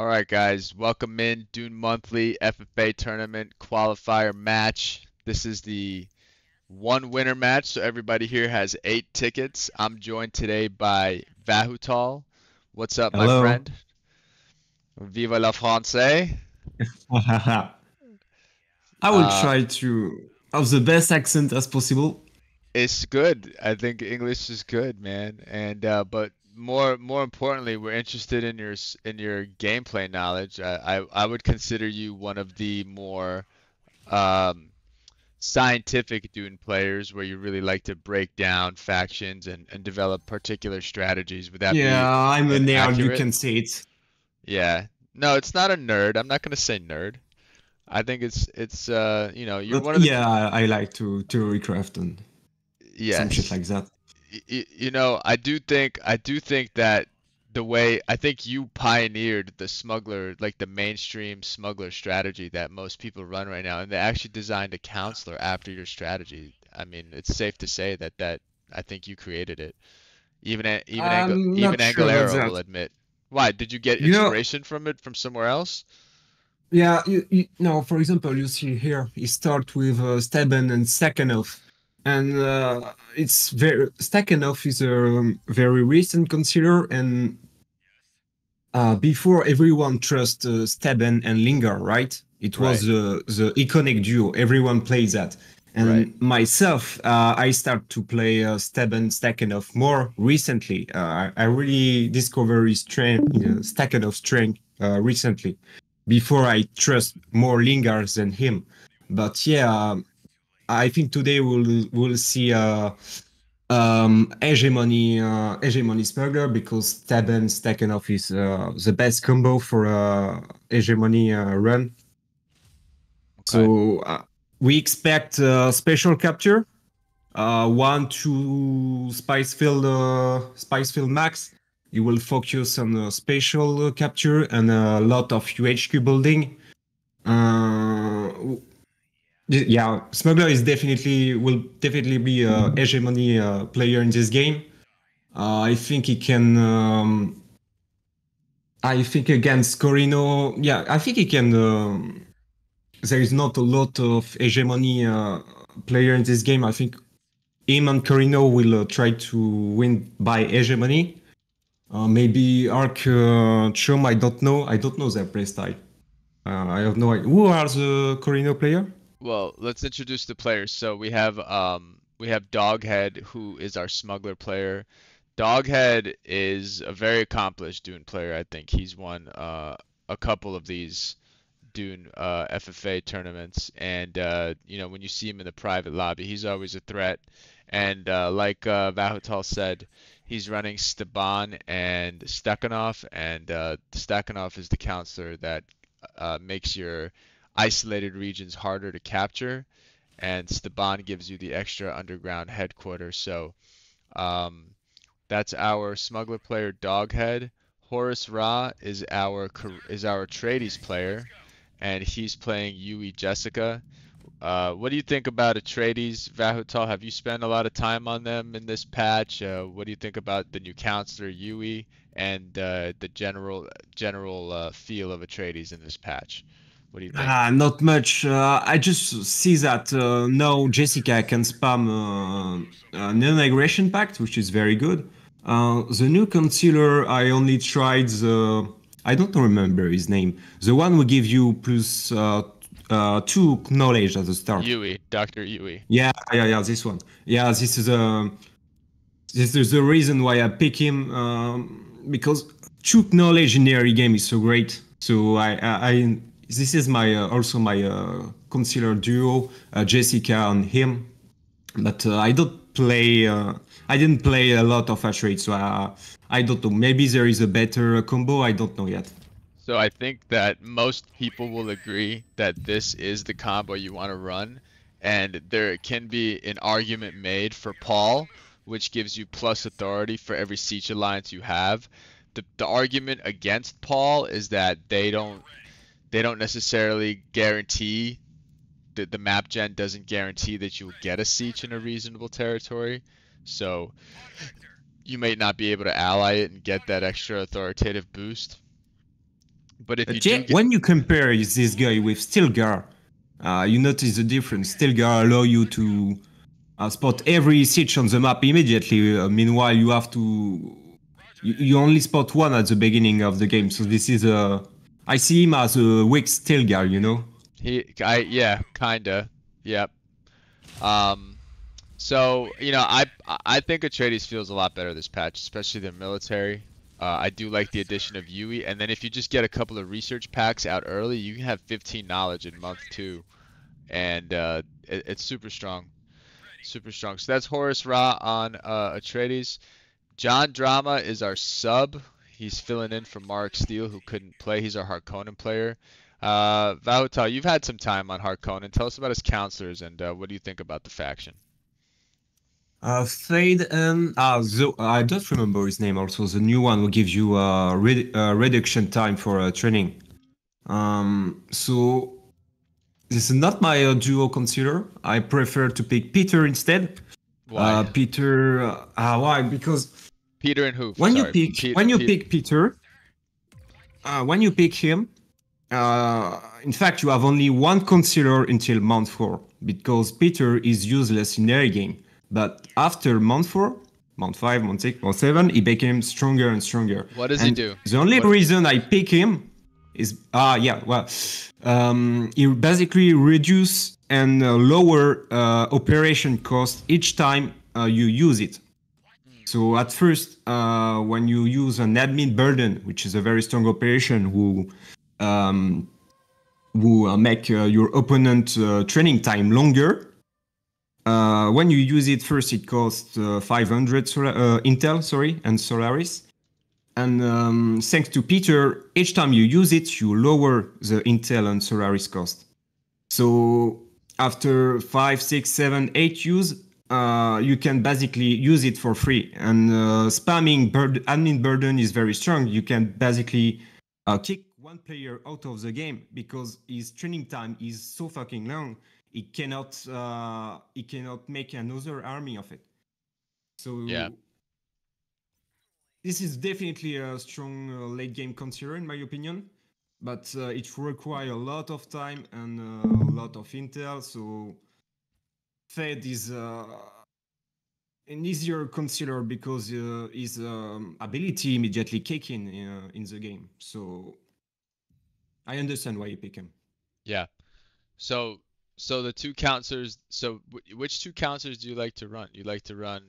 All right, guys, welcome in Dune Monthly FFA Tournament Qualifier match. This is the one winner match, so everybody here has 8 tickets. I'm joined today by Vahutal. What's up, my Hello. friend? Viva la France. I will Uh, try to have the best accent as possible. it's good. I think English is good, man. And but more importantly, we're interested in in your gameplay knowledge. I would consider you one of the more um, scientific Dune players where you really like to break down factions and develop particular strategies. Would that Yeah, be I'm a nerd, you accurate? can say it. Yeah. No, it's not a nerd. I'm not gonna say nerd. I think you're But one of the yeah, I like to theorycraft and some shit yes. like that. I do think that the way I think you pioneered the smuggler, like the mainstream smuggler strategy that most people run right now, and they actually designed a counselor after your strategy. I mean, it's safe to say that I think you created it. I'm Even not sure about Angelero will that. admit. Why? Did you get You know, inspiration from it from somewhere else? yeah, no, for example, you see here, he start with Steban and Stakhanov. And it's very, Stakhanov is a very recent consider, and before everyone trusts Steban and Linger, right? It was Right, the iconic duo. Everyone plays that. right. And myself, I start to play Steban Stakhanov more recently. I really discovered his strength, Stakhanov's strength recently. Before I trust more Lingers than him. But yeah, I think today we'll see hegemony smuggler because Taben Stakhanov is the best combo for hegemony run. Okay. So we expect special capture, 1 2 spice field max. You will focus on spatial capture and a lot of UHQ building. Uh, yeah, Smuggler is definitely will definitely be a hegemony player in this game. I think he can. I think against Corino, yeah, I think he can. There is not a lot of hegemony player in this game. I think him and Corino will try to win by hegemony. Maybe Arc Chum, I don't know. I don't know their playstyle. I have no idea. Who are the Corino player? Well, let's introduce the players. So we have Doghead, who is our smuggler player. Doghead is a very accomplished Dune player. I think he's won a couple of these Dune FFA tournaments, and when you see him in the private lobby, he's always a threat. And like Vahutal said, he's running Staban and Stakhanov, and Stakhanov is the counselor that makes your isolated regions harder to capture, and Staban gives you the extra underground headquarters. So um, that's our smuggler player Doghead. Horus Ra is our Atreides player, and he's playing Yui Jessica. What do you think about Atreides, Vahutal? Have you spent a lot of time on them in this patch? What do you think about the new counselor Yui and the general feel of Atreides in this patch? What do you think? Not much. I just see that now Jessica can spam non-aggression pact, which is very good. The new concealer, I only tried the. I don't remember his name. The one who give you plus 2 knowledge at the start. Yui, Dr. Yui. Yeah. This one. Yeah, this is the reason why I pick him because Chook knowledge in the early game is so great. So I this is my also my concealer duo, Jessica and him. But I don't play. I didn't play a lot of Ash Raid, so I don't know. Maybe there is a better combo. I don't know yet. So I think that most people will agree that this is the combo you want to run, and there can be an argument made for Paul, which gives you plus authority for every siege alliance you have. The argument against Paul is that they don't necessarily guarantee that the map gen doesn't guarantee that you'll get a siege in a reasonable territory. So you may not be able to ally it and get that extra authoritative boost. But if you But yeah, do get, when you compare this guy with Stilgar, you notice the difference. Stilgar allow you to spot every siege on the map immediately. Meanwhile, you have to you only spot one at the beginning of the game. So this is a I see him as a weak Stilgar, you know. yeah, kinda, yep. Um, so I think Atreides feels a lot better this patch, especially their military. I do like the addition of Yui, and then if you just get a couple of research packs out early, you can have 15 knowledge in month two, and it's super strong, super strong. So that's Horus Ra on Atreides. John Drama is our sub. He's filling in for Mark Steele, who couldn't play. He's our Harkonnen player. Vautal, you've had some time on Harkonnen. Tell us about his counselors and what do you think about the faction? Fade I don't remember his name. Also, the new one will give you a reduction time for training. So this is not my duo consider. I prefer to pick Peter instead. Why? Peter, why? Because Peter and who? when you Sorry, pick Peter. when you Peter. pick Peter, when you pick him, in fact, you have only one consider until month 4 because Peter is useless in early game. But after month 4, month 5, month 6, month 7, he became stronger and stronger. What does he And do? the only What? reason I pick him is he basically reduce and lower operation cost each time you use it. So at first, when you use an admin burden, which is a very strong operation, who make your opponent training time longer. When you use it first, it costs 500 Intel, and Solaris. And thanks to Peter, each time you use it, you lower the Intel and Solaris cost. So after 5, 6, 7, 8 use, you can basically use it for free. And spamming admin burden is very strong. You can basically kick one player out of the game because his training time is so fucking long. He cannot make another army of it. So Yeah. this is definitely a strong late game consider in my opinion, but it requires a lot of time and a lot of intel. So Fed is an easier consider because his ability immediately kick in the game. So I understand why you pick him. Yeah. So, so the two counselors. So, which two counselors do you like to run? You like to run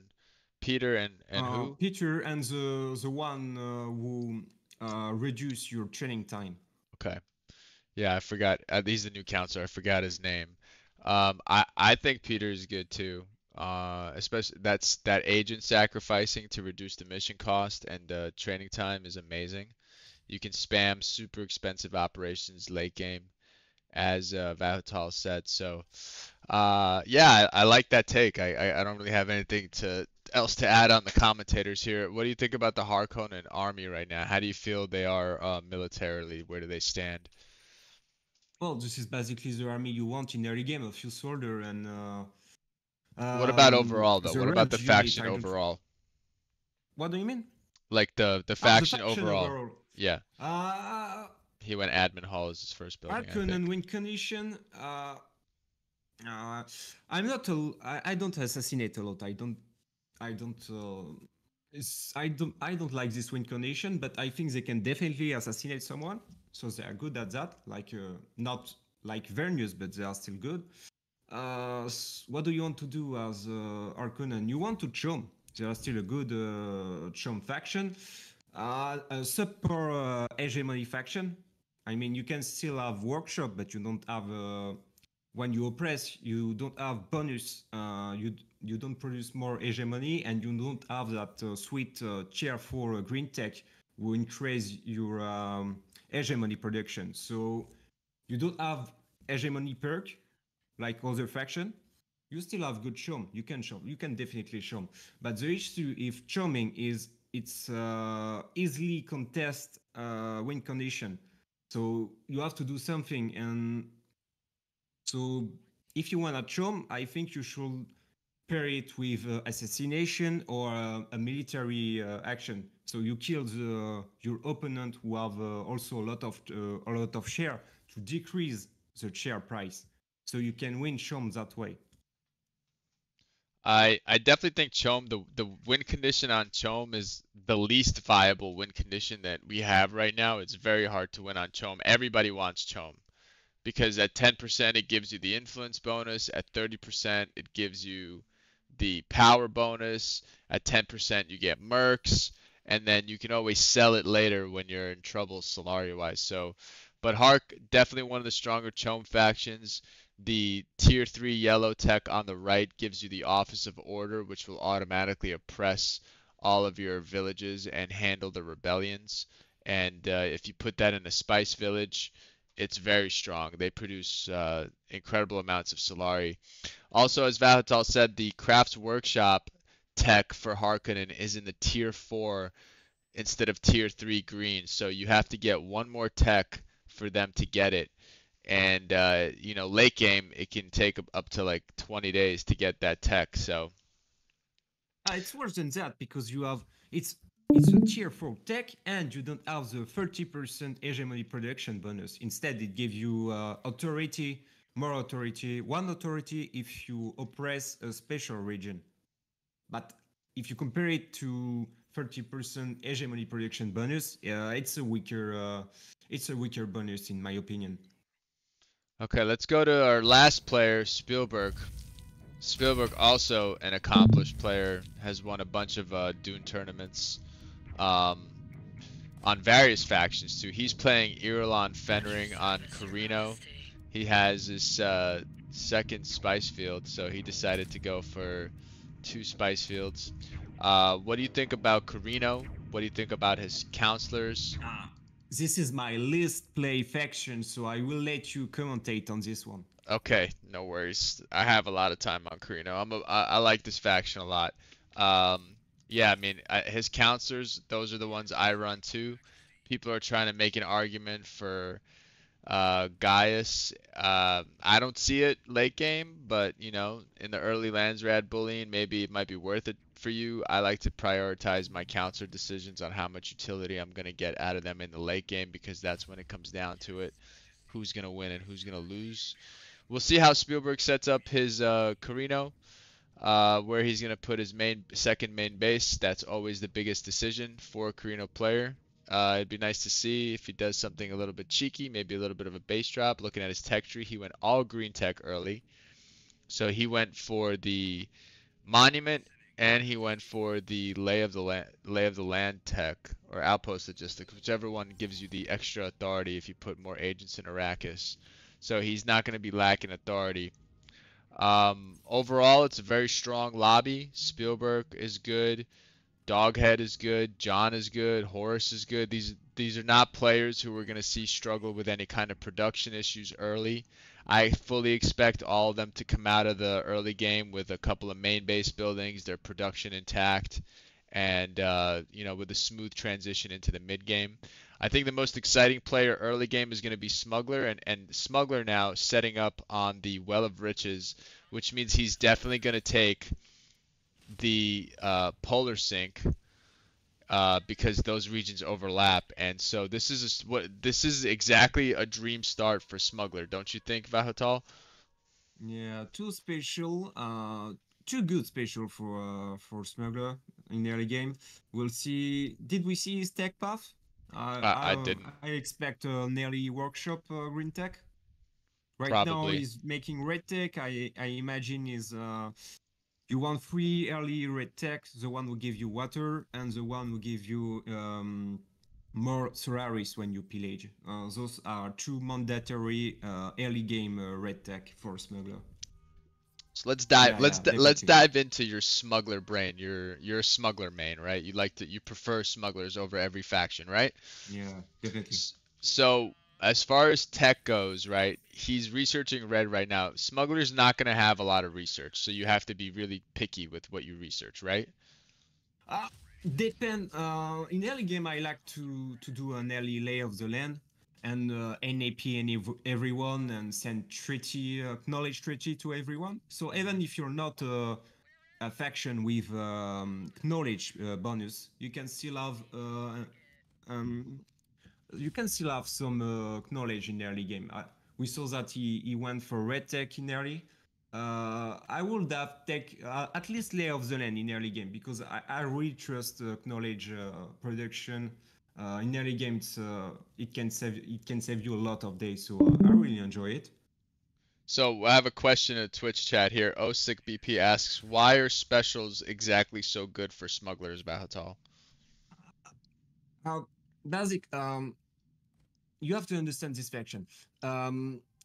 Peter and who? Peter and the one who reduce your training time. Okay. Yeah, I forgot. He's the new counselor. I forgot his name. I think Peter is good too. Especially that agent sacrificing to reduce the mission cost and training time is amazing. You can spam super expensive operations late game, as Vahatal said. So, yeah, I like that take. I don't really have anything else to add on the commentators here. What do you think about the Harkonnen army right now? How do you feel they are militarily? Where do they stand? Well, this is basically the army you want in every game, a few soldier and What about overall though? the What about the range unit. faction I don't. overall? What do you mean? Like the The faction faction overall. overall. Yeah, Uh, he went Admin Hall as his first building, I Arcon and think. win condition. I'm not. I don't assassinate a lot. I don't. I don't. I don't. I don't like this win condition, but I think they can definitely assassinate someone. So they are good at that. Like not like Vernius, but they are still good. What do you want to do as Arconan? You want to chum. They are still a good chum faction. A super hegemony faction. I mean, you can still have workshop, but you don't have. When you oppress, you don't have bonus. You don't produce more hegemony, and you don't have that sweet chair for green tech who increase your hegemony production. So you don't have hegemony perk like other faction. You still have good chum. You can chum. You can definitely chum. But the issue if chumming is it's easily contest win condition. So you have to do something. And so if you want to chum, I think you should pair it with assassination or a military action. So you kill your opponent who have also a lot of share to decrease the share price. So you can win Chom that way. I definitely think Chome, the win condition on Chome is the least viable win condition that we have right now. It's very hard to win on Chome. Everybody wants Chome because at 10% it gives you the influence bonus, at 30% it gives you the power bonus, at 10% you get mercs, and then you can always sell it later when you're in trouble scenario wise. So, but Hark definitely one of the stronger Chome factions. The tier 3 yellow tech on the right gives you the Office of Order, which will automatically oppress all of your villages and handle the rebellions. And if you put that in a spice village, it's very strong. They produce incredible amounts of Solari. Also, as Vahatal said, the Crafts Workshop tech for Harkonnen is in the tier 4 instead of tier 3 green. So you have to get one more tech for them to get it. And, late game, it can take up to like 20 days to get that tech. So, It's worse than that because you have it's a tier 4 tech and you don't have the 30% hegemony production bonus. Instead, it gives you authority, more authority, one authority if you oppress a special region. But if you compare it to 30% hegemony production bonus, it's a weaker bonus in my opinion. okay, let's go to our last player, Spielberg. Spielberg, also an accomplished player, has won a bunch of Dune tournaments um, on various factions too. He's playing Irulan Fenring on Corrino. He has his second spice field, so he decided to go for 2 spice fields. What do you think about Corrino? What do you think about his counselors? This is my least play faction, so I will let you commentate on this one. Okay, no worries. I have a lot of time on Carino. I like this faction a lot. Yeah, I mean, his counselors, those are the ones I run too. People are trying to make an argument for Gaius. I don't see it late game, but in the early lands rat bullying, maybe it might be worth it for you. I like to prioritize my counselor decisions on how much utility I'm going to get out of them in the late game because that's when it comes down to it, who's going to win and who's going to lose. We'll see how Spielberg sets up his Carino, where he's going to put his second main base. That's always the biggest decision for a Carino player. It'd be nice to see if he does something a little bit cheeky, maybe a little bit of a base drop. Looking at his tech tree, he went all green tech early. So he went for the monument and he went for the lay of the land tech or outpost logistics, whichever one gives you the extra authority if you put more agents in Arrakis. So he's not going to be lacking authority. Overall, it's a very strong lobby. Spielberg is good. Doghead is good. John is good. Horace is good. These are not players who we're going to see struggle with any kind of production issues early. I fully expect all of them to come out of the early game with a couple of main base buildings, their production intact, and with a smooth transition into the mid game. I think the most exciting player early game is going to be Smuggler, and Smuggler now setting up on the Well of Riches, which means he's definitely going to take the polar sink because those regions overlap, and so this is exactly a dream start for Smuggler, don't you think, Vahotal? Yeah, too good special for Smuggler in the early game. We'll see. Did we see his tech path? I didn't. I expect a nearly workshop green tech. Right now Probably. he's making red tech. I imagine is you want 3 early red tech, the one will give you water and the one will give you more Solaris when you pillage. Those are 2 mandatory early game red tech for Smuggler. So let's Yeah, dive let's yeah, di- let's definitely. dive into your Smuggler brain. You're a Smuggler main, right? You prefer Smugglers over every faction, right? Yeah, definitely. So as far as tech goes, right, he's researching red right now. Smuggler's not going to have a lot of research, so you have to be really picky with what you research, right? Uh, Depend. In early game, I like to do an early lay of the land and NAP everyone and send treaty, knowledge treaty to everyone. So even if you're not a faction with knowledge bonus, um, you can still have some knowledge in early game. We saw that he went for red tech in early. I would have take at least Layer of the Land in early game because I really trust knowledge production. In early games, it can save you a lot of days, so I really enjoy it. So I have a question in the Twitch chat here. Osick BP asks, why are specials exactly so good for smugglers, Bahatal? Uh, Basic, you have to understand this faction.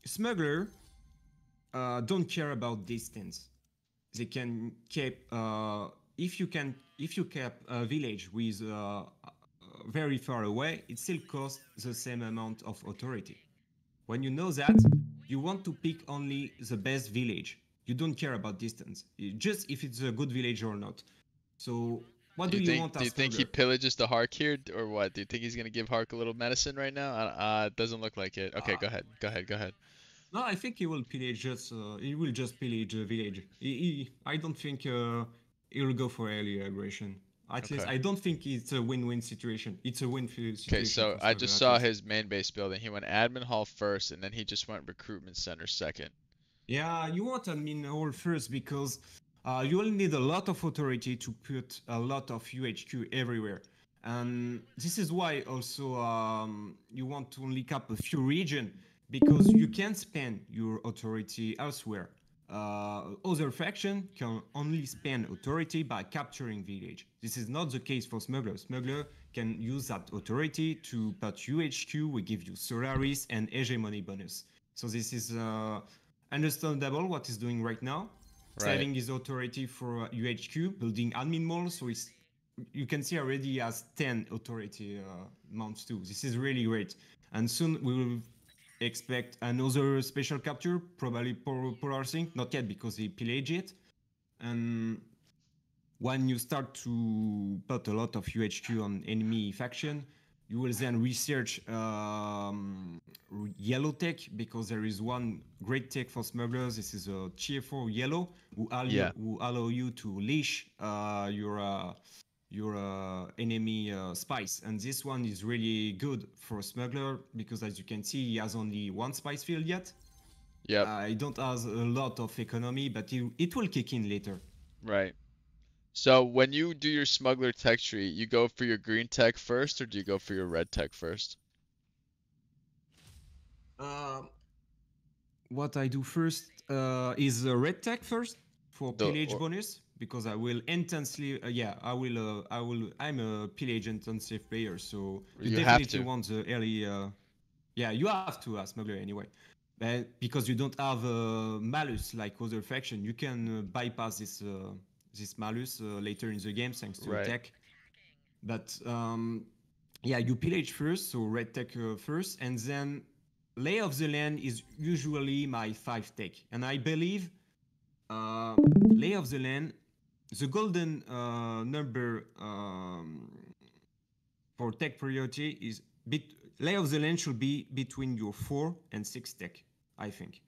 Smuggler don't care about distance. They can keep if you keep a village with very far away, it still costs the same amount of authority. When you know that, you want to pick only the best village. You don't care about distance, just if it's a good village or not. So what Do do you you want do you as think he smuggler? pillages the Hark here, or what? Do you think he's gonna give Hark a little medicine right now? It doesn't look like it. Okay, Uh, go ahead. Go ahead. Go ahead. no, I think he will just pillage a village. I don't think he will go for early aggression. At least Okay. I don't think it's a win-win situation. It's a win Okay, situation so for I smuggler just at saw least. his main base building. He went admin hall first, and then he just went recruitment center second. Yeah, you want admin hall first because you will need a lot of authority to put a lot of UHQ everywhere. And this is why also you want to only cap a few regions because you can spend your authority elsewhere. Other faction can only spend authority by capturing village. This is not the case for smuggler. Smuggler can use that authority to put UHQ, we give you Solaris and hegemony bonus. So this is understandable what he's doing right now, Right. saving his authority for UHQ, building admin mall. So it's you can see already he has 10 authority mounts too. This is really great. And soon we will expect another special capture, probably Polar Sync, not yet because he pillaged it. And when you start to put a lot of UHQ on enemy faction, you will then research yellow tech because there is one great tech for smugglers. This is a tier 4 yellow Yeah. who allow you to leash your enemy spice, and this one is really good for a smuggler because as you can see he has only one spice field yet. Yep. It don't has a lot of economy, but it will kick in later. Right. So when you do your smuggler tech tree, you go for your green tech first, or do you go for your red tech first? uh, what I do first is red tech first for The pillage or bonus because I will intensely I'm a pillage intensive player, so you you have definitely to. want the early yeah, you have to as smuggler anyway. But because you don't have malus like other faction, you can bypass this malus later in the game thanks to Right. tech. But yeah, you pillage first, so red tech first, and then lay of the land is usually my 5 tech, and I believe uh, lay of the land, the golden number for tech priority is lay of the land should be between your 4 and 6 tech, I think.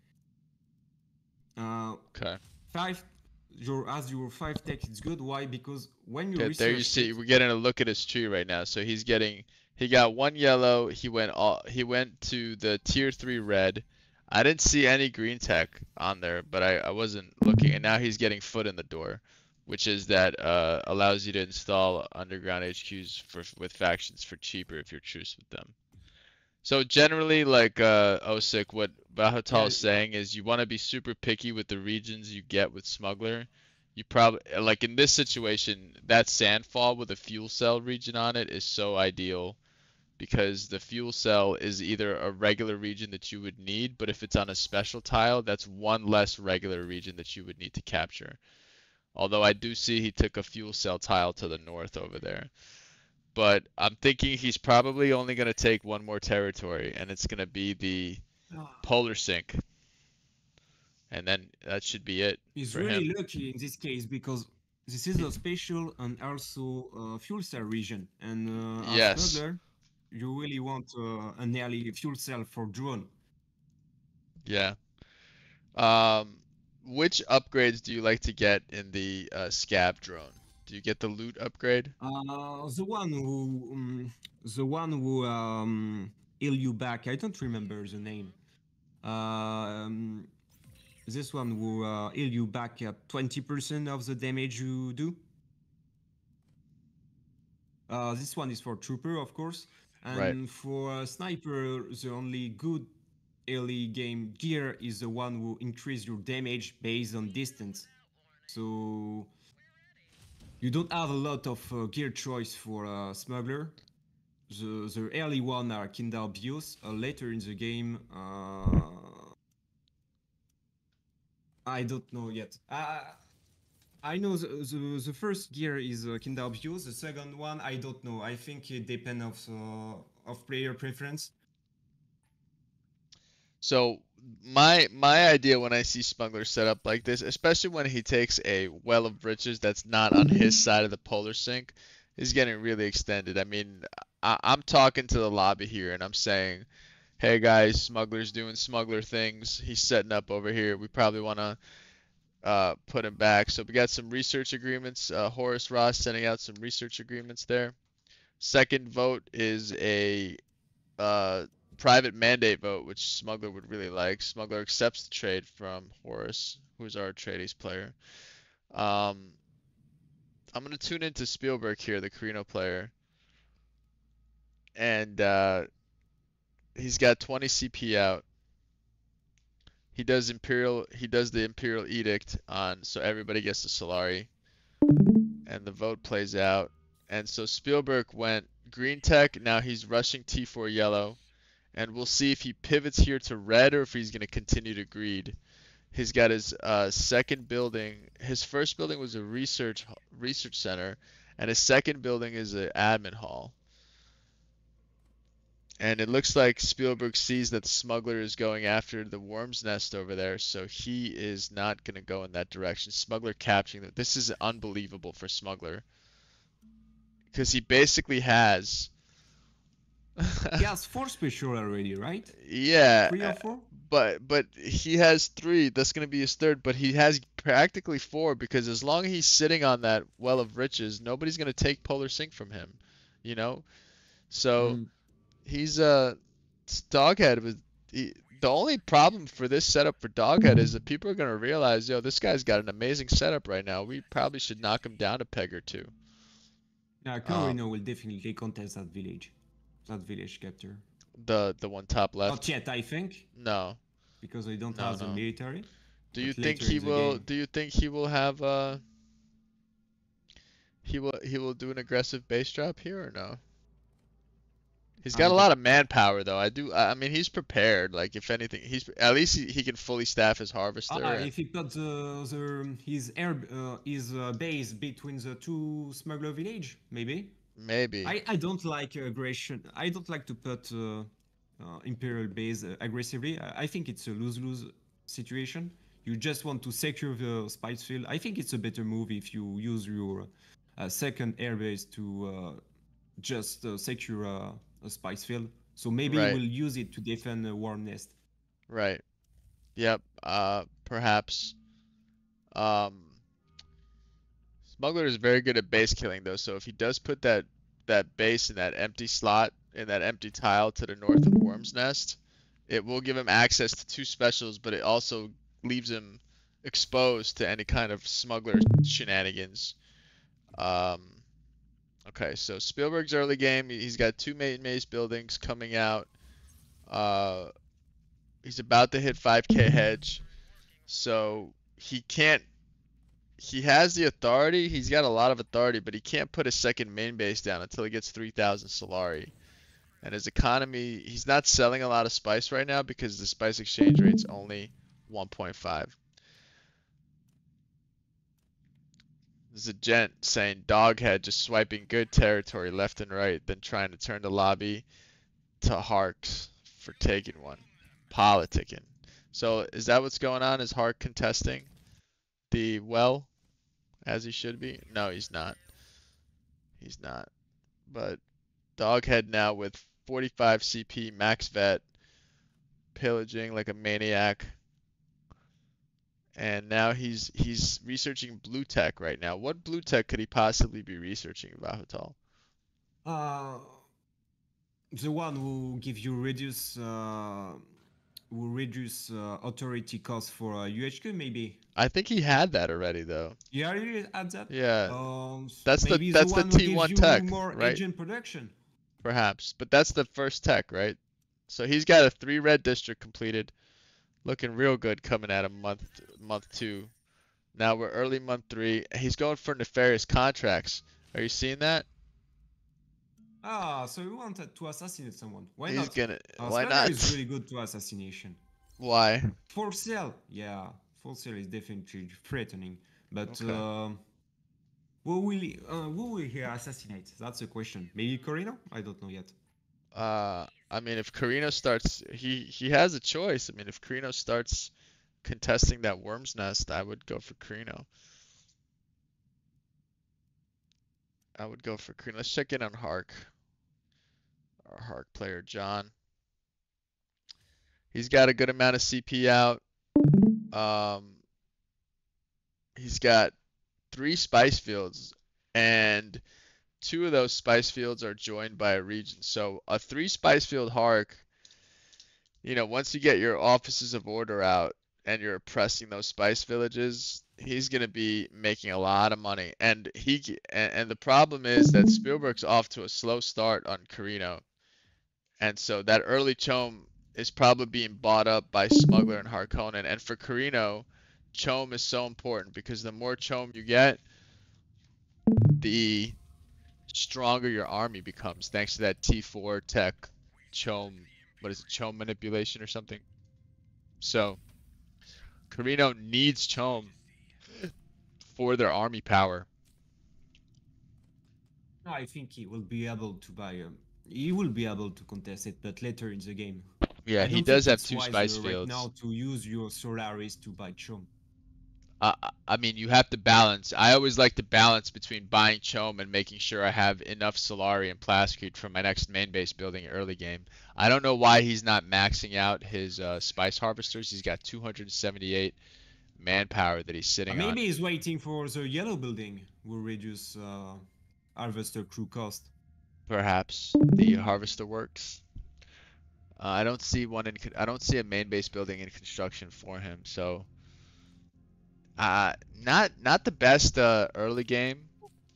Uh, Okay. 5 your 5 tech is good. Why? Because when you Okay, there you research see it, we're getting a look at his tree right now. So he got one yellow, he went to the tier 3 red. I didn't see any green tech on there, but I wasn't looking, and now he's getting foot in the door, which is that allows you to install underground HQs with factions for cheaper if you're truce with them. So generally, like Osik, what Bahatal yeah, is saying is you want to be super picky with the regions you get with Smuggler. You probably like in this situation, that Sandfall with a fuel cell region on it is so ideal because the fuel cell is either a regular region that you would need, but if it's on a special tile, that's one less regular region that you would need to capture. Although I do see he took a fuel cell tile to the north over there. But I'm thinking he's probably only going to take one more territory, and it's going to be the Polar Sink, and then that should be it he's for really him. lucky in this case because this is a special and also fuel cell region, and as Yes. smuggler, you really want an early fuel cell for drone. Yeah. Um, which upgrades do you like to get in the scav drone? Do you get the loot upgrade? The one who, the one who heal you back. I don't remember the name. Um, this one will heal you back at 20% of the damage you do. This one is for trooper, of course, Right. and for sniper, the only good early game gear is the one who increase your damage based on distance. So you don't have a lot of gear choice for smuggler. The early one are kinda obvious. Later in the game, I don't know yet. I know the first gear is kinda obvious. The second one, I don't know. I think it depends of player preference. So my idea when I see Smuggler set up like this, especially when he takes a well of riches that's not on his side of the polar sink, is getting really extended. I mean, I'm talking to the lobby here and I'm saying, hey guys, Smuggler's doing smuggler things. He's setting up over here. We probably want to put him back. So we got some research agreements. Horace Ross sending out some research agreements there. Second vote is a uh, private mandate vote, which Smuggler would really like. Smuggler accepts the trade from Horace, who's our Atreides player. Um, I'm gonna tune into Spielberg here, the Corrino player, and he's got 20 CP out. He does the Imperial Edict on, so everybody gets the Solari, and the vote plays out. And so Spielberg went green tech. Now he's rushing T4 yellow, and we'll see if he pivots here to red or if he's gonna continue to greed. He's got his second building. His first building was a research center, and his second building is an admin hall. And it looks like Spielberg sees that the smuggler is going after the worm's nest over there, so he is not going to go in that direction. Smuggler capturing it. This is unbelievable for Smuggler because he basically has. He has four special already, right? Yeah, Three or four? but he has three. That's gonna be his third, but he has practically four because as long as he's sitting on that well of riches, nobody's gonna take Polar Sync from him, you know. So Mm. he's Doghead was the only problem for this setup for Doghead is that people are gonna realize, yo, this guy's got an amazing setup right now. We probably should knock him down a peg or two. Yeah, Um, Corino will definitely contest that village capture. the one top Not left. yet, I think, No, because they don't no, have the no. military, Do you but think later he in the will? game. Do you think he will have he will do an aggressive base drop here or no? He's got I a don't. lot of manpower though. I mean he's prepared. Like if anything, he's at least he can fully staff his harvester and If he put his base between the two smuggler village, maybe. maybe I don't like aggression. I don't like to put imperial base aggressively. I think it's a lose-lose situation. You just want to secure the spice field. I think it's a better move if you use your second airbase to just secure a spice field. So maybe right, we'll use it to defend a warm nest. right. Yep. Perhaps. Um, Smuggler is very good at base killing though. So if he does put that base in that empty slot in that empty tile to the north of Worm's Nest, it will give him access to two specials, but it also leaves him exposed to any kind of smuggler shenanigans. Um, okay, so Spielberg's early game, he's got two main maze buildings coming out. Uh, he's about to hit 5K hedge, so he can't. He has the authority. He's got a lot of authority, but he can't put a second main base down until he gets 3,000 Solari. And his economy, he's not selling a lot of spice right now because the spice exchange rate's only 1.5. There's a gent saying Doghead just swiping good territory left and right, then trying to turn the lobby to Harks for taking one. Politicking. So is that what's going on? Is Hark contesting the well as he should be? No, he's not. He's not. But Doghead now with 45 CP, max vet, pillaging like a maniac. And now he's researching blue tech right now. What blue tech could he possibly be researching, Vahutal? Uh, the one who reduce authority cost for UHQ maybe. I think he had that already though. Yeah, you add that. Yeah, that's the Maybe the that's the one who gives T1 you tech, more right? agent production. Perhaps, but that's the first tech, right? So he's got a 3 red district completed, looking real good coming at a month 2. Now we're early month 3. He's going for nefarious contracts. Are you seeing that? Ah, so you wanted to assassinate someone. Why He's not? gonna. Why Smuggler not? is really good to assassination. Why? For sale, yeah. For sale is definitely threatening. But Okay. who will he assassinate? That's the question. Maybe Corino? I don't know yet. I mean, if Carino starts, he has a choice. I mean, if Carino starts contesting that worm's nest, I would go for Carino. I would go for Carino. Let's check in on Hark, our Hark player, John. He's got a good amount of CP out. Um, he's got 3 spice fields, and 2 of those spice fields are joined by a region. So a 3 spice field Hark, once you get your offices of order out and you're oppressing those spice villages, he's gonna be making a lot of money. And the problem is that Spielberg's off to a slow start on Carino, and so that early chome is probably being bought up by Smuggler and Harkonnen. And for Carino, chome is so important because the more chome you get, the stronger your army becomes thanks to that T4 tech chome. What is it? Chome manipulation or something. So Carino needs chome for their army power. No, I think he will be able to buy. He will be able to contest it, but later in the game. Yeah, I he don't does think have it's 2 spice wiser right fields. now to use your Solaris to buy Chum. I mean, you have to balance. I always like to balance between buying Chome and making sure I have enough Solari and Plascrete for my next main base building early game. I don't know why he's not maxing out his spice harvesters. He's got 278 manpower that he's sitting on. Maybe he's waiting for the yellow building will reduce harvester crew cost. Perhaps the harvester works. I don't see one in. I don't see a main base building in construction for him. So, not the best early game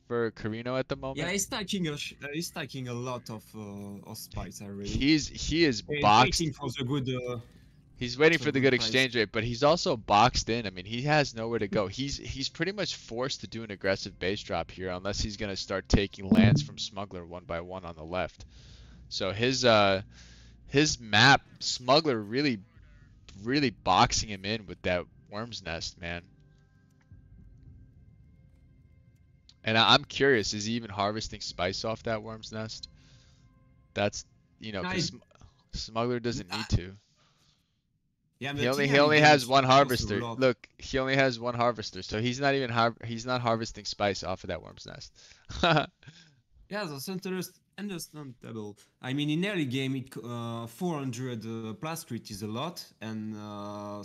for Carino at the Yeah, moment. he's stacking a lot of spice already. He is He's boxed. waiting for the good. He's waiting For for the good good price. exchange rate, but he's also boxed in. I mean, he has nowhere to go. He's pretty much forced to do an aggressive base drop here unless he's gonna start taking lands from Smuggler one by one on the left. So his map, Smuggler really boxing him in with that worm's nest, man. And I'm curious, is he even harvesting spice off that worm's nest? That's, I, because Smuggler doesn't need to. yeah, He but only in he early only game has it's one also a harvester. lot. Look, he only has one harvester, so he's not even he's not harvesting spice off of that worm's nest. Yeah, that's understandable. I mean, in early game, 400 Plascrete is a lot, and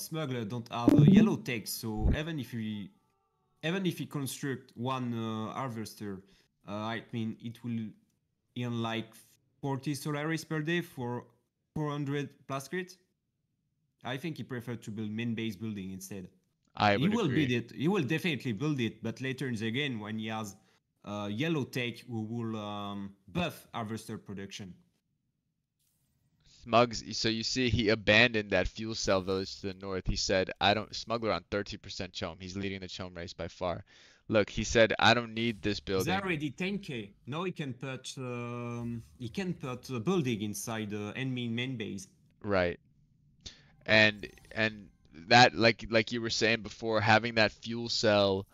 Smuggler don't have a yellow tech, so even if he construct one harvester, I mean, it will earn like 40 Solaris per day for 400 Plascrete. I think he preferred to build main base building instead. I He would will build agree. it. He will definitely build it, but later in the game when he has yellow tech who will buff harvester production. Smugs, so you see he abandoned that fuel cell village to the north. He said, I don't, Smuggler on 30% chome. He's leading the chome race by far. Look, he said, I don't need this He's building. already 10k. Now he can put a building inside the enemy main base. Right. And that like you were saying before, having that fuel cell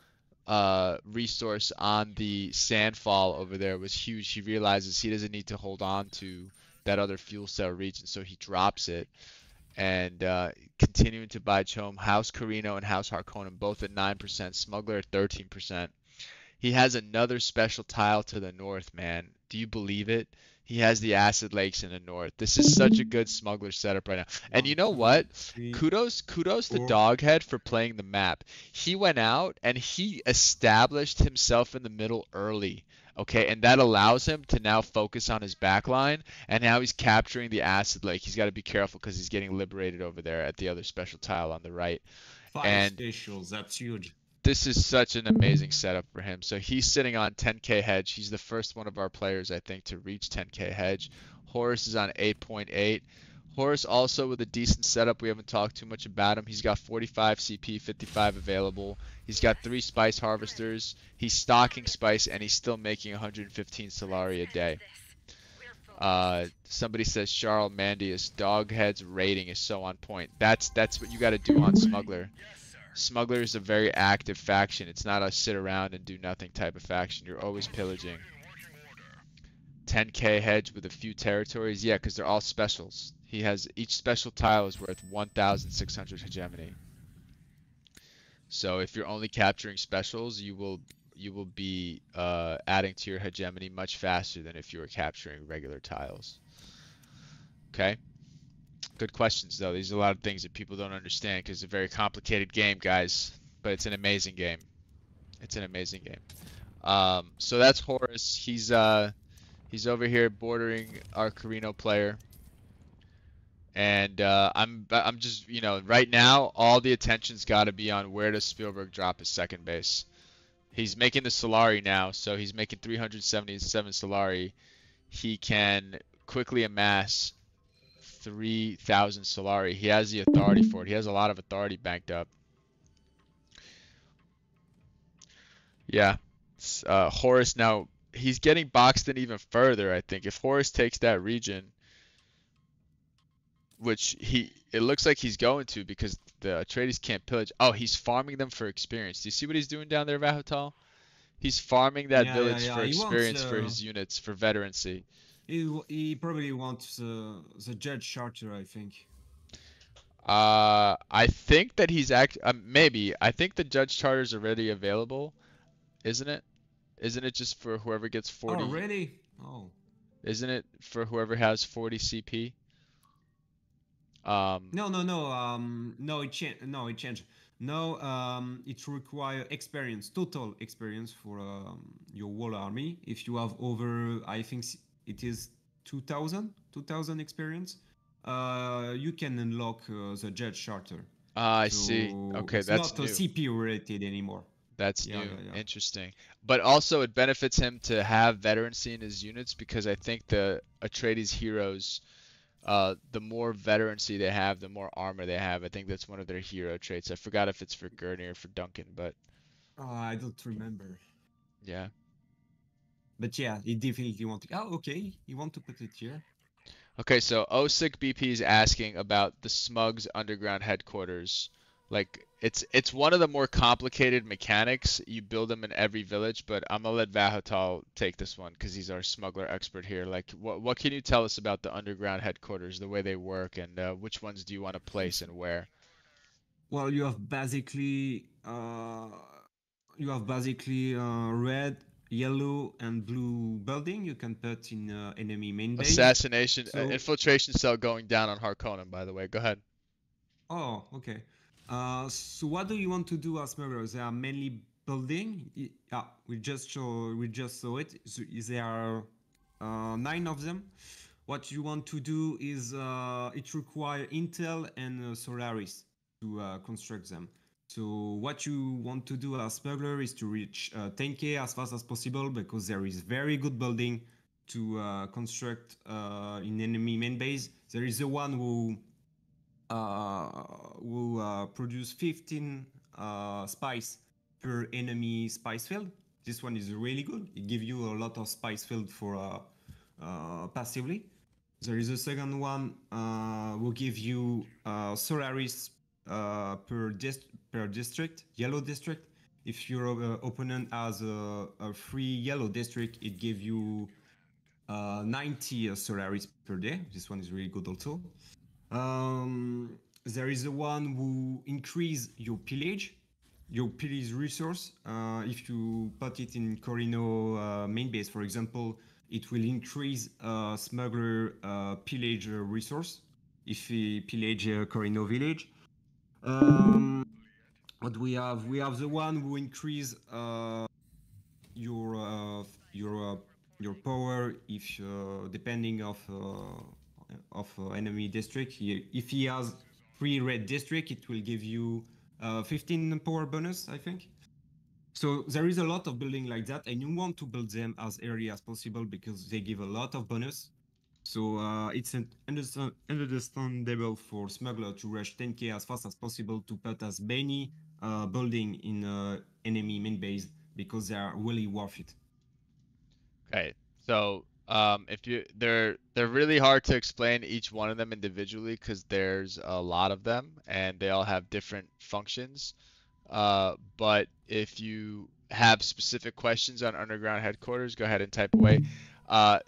resource on the sandfall over there was huge. He realizes he doesn't need to hold on to that other fuel cell region, so he drops it and continuing to buy Chome, House Carino and House Harkonnen both at 9%, Smuggler at 13%. He has another special tile to the north, man. Do you believe it? He has the acid lakes in the north. This is such a good smuggler setup right now. And you One, know two, what? three, Kudos to four. Doghead for playing the map. He went out and he established himself in the middle early. Okay, and that allows him to now focus on his back line, and now he's capturing the acid lake. He's got to be careful because he's getting liberated over there at the other special tile on the right. Five And specials. That's huge. this is such an amazing setup for him. So he's sitting on 10k hedge. He's the first one of our players, I think, to reach 10k hedge. Horus is on 8.8. Horus also with a decent setup. We haven't talked too much about him. He's got 45 CP, 55 available. He's got 3 spice harvesters. He's stocking spice and he's still making 115 Solari a day. Somebody says Charles Mandius, Doghead's rating is so on point. That's what you got to do on Smuggler. Smuggler is a very active faction. It's not a sit around and do nothing type of faction. You're always pillaging. 10k hedge with a few territories. Yeah, because they're all specials. He has each special tile is worth 1,600 hegemony. So if you're only capturing specials, you will be adding to your hegemony much faster than if you were capturing regular tiles. Okay. Good questions, though. These are a lot of things that people don't understand because it's a very complicated game, guys. But it's an amazing game. It's an amazing game. So that's Horus. He's over here bordering our Corrino player. And I'm just, right now, all the attention's got to be on where does Spielberg drop his second base. He's making the Solari now, so he's making 377 Solari. He can quickly amass 3,000 Solari. He has the authority for it. He has a lot of authority banked up. Yeah. Horus now, he's getting boxed in even further, I think. If Horus takes that region, which it looks like he's going to because the Atreides can't pillage. Oh, he's farming them for experience. Do you see what he's doing down there, Vahotal? He's farming that village for He wants. experience for his units, for veterancy. He probably wants the Judge Charter, I think. I think that maybe. I think the Judge Charter's already available, isn't it? Isn't it just for whoever gets 40? Oh, really? Oh. Isn't it for whoever has 40 CP? No. No, it changed. No, it changed. No, it requires experience, total experience for your whole army. If you have over, I think it is 2,000 experience, you can unlock the Judge Charter. I see. Okay, it's that's not new. CP related anymore. That's new. Interesting. But also it benefits him to have veterancy in his units because I think the Atreides heroes, the more veterancy they have, the more armor they have. I think that's one of their hero traits. I forgot if it's for Gurney or for Duncan, but I don't remember. Yeah. But yeah, he definitely want to. Oh, okay. You want to put it here. Okay, so OSIC BP is asking about the Smugs underground headquarters. Like it's one of the more complicated mechanics. You build them in every village, but I'm gonna let Vahotal take this one because he's our smuggler expert here. Like, what can you tell us about the underground headquarters, the way they work, and which ones do you want to place and where? Well, you have basically red, yellow, and blue building. You can put in enemy main base. Assassination, infiltration cell going down on Harkonnen. By the way, go ahead. Oh, okay. So what do you want to do as smugglers? They are mainly building. Yeah, we just saw it. So there are 9 of them. What you want to do is it requires Intel and Solaris to construct them. So what you want to do as smuggler is to reach 10k as fast as possible because there is very good building to construct in enemy main base. There is the one who produce 15 spice per enemy spice field. This one is really good. It gives you a lot of spice field for passively. There is a second one will give you Solaris per district, yellow district. If your opponent has a free yellow district, it gives you 90 Solaris per day. This one is really good also. There is the one who increase your pillage resource. If you put it in Corrino main base, for example, it will increase smuggler pillage resource if we pillage Corino village. Um, what we have? We have the one who increase your uh, your uh, your power if depending of enemy district. If he has 3 red district, it will give you 15 power bonus, I think. So there is a lot of building like that, and you want to build them as early as possible because they give a lot of bonus. So it's understandable for smuggler to rush 10k as fast as possible to put as many building in enemy main base because they are really worth it. Okay, so if you they're really hard to explain each one of them individually because there's a lot of them and they all have different functions. But if you have specific questions on underground headquarters, go ahead and type away.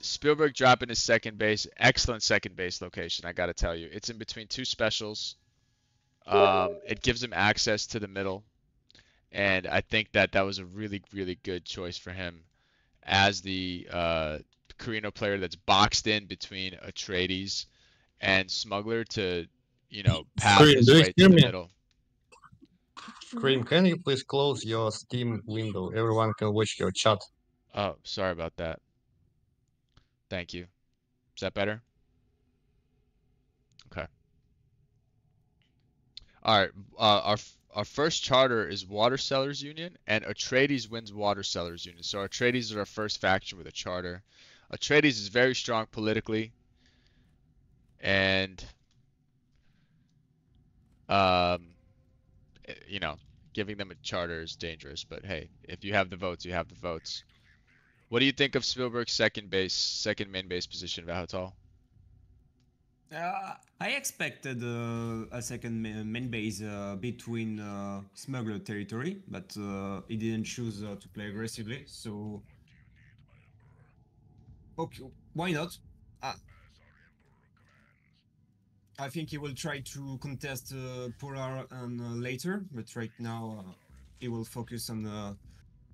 Spielberg dropping his second base, excellent second base location. I gotta tell you, it's in between two specials. It gives him access to the middle, and I think that that was a really, really good choice for him as the Corrino player that's boxed in between Atreides and Smuggler to, path Scream, his do you way to hear the me? middle. Scream, can you please close your Steam window? Everyone can watch your chat. Oh, sorry about that. Thank you. Is that better? Okay. All right. Our first charter is Water Sellers Union, and Atreides wins Water Sellers Union. So Atreides is our first faction with a charter. Atreides is very strong politically, and um, you know, giving them a charter is dangerous. But hey, if you have the votes, you have the votes. What do you think of Spielberg's second main base position, Vahotal? I expected a second main base between smuggler territory, but he didn't choose to play aggressively. So, okay, why not? Uh, I think he will try to contest Polar and later, but right now he will focus on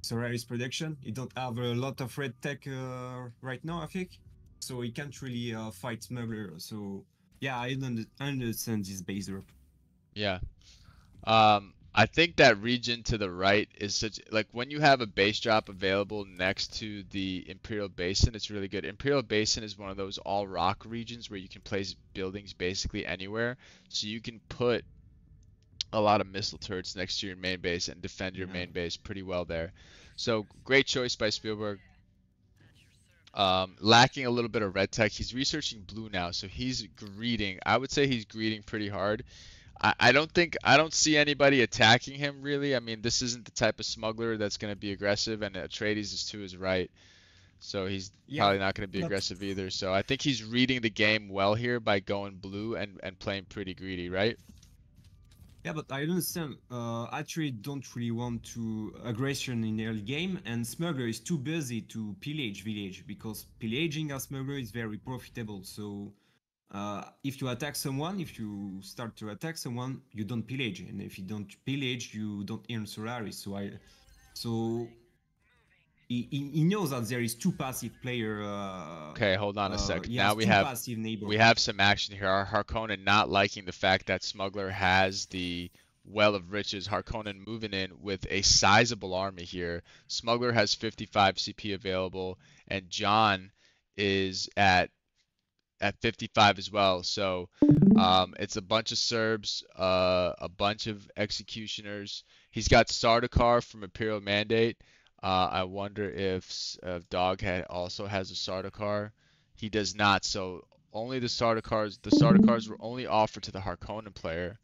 Solaris production. He don't have a lot of red tech right now, I think, so he can't really fight smuggler. So yeah, I don't understand this base drop. Yeah. I think that region to the right is such like when you have a base drop available next to the Imperial Basin, it's really good. Imperial Basin is one of those all rock regions where you can place buildings basically anywhere, so you can put a lot of missile turrets next to your main base and defend your Yeah. main base pretty well there. So great choice by Spielberg. Lacking a little bit of red tech. He's researching blue now, so he's greeting. I would say he's greeting pretty hard. I don't see anybody attacking him really. I mean, this isn't the type of smuggler that's going to be aggressive, and Atreides is to his right, so he's Yeah, probably not going to be but aggressive either. So I think he's reading the game well here by going blue and playing pretty greedy, right? yeah, but I understand. Actually, don't really want to aggression in early game, and smuggler is too busy to pillage village because pillaging a smuggler is very profitable. So if you attack someone, if you start to attack someone, you don't pillage, and if you don't pillage, you don't earn Solaris. So he knows that there is two passive player. Okay, hold on a second. He Now has two passive we neighbor. have some action here. Our Harkonnen not liking the fact that Smuggler has the Well of Riches. Harkonnen moving in with a sizable army here. Smuggler has 55 CP available, and John is at 55 as well. So it's a bunch of Serbs, a bunch of executioners. He's got Sardaukar from Imperial Mandate. I wonder if Doghead also has a Sardaukar. He does not. So only the Sardaukars were only offered to the Harkonnen player.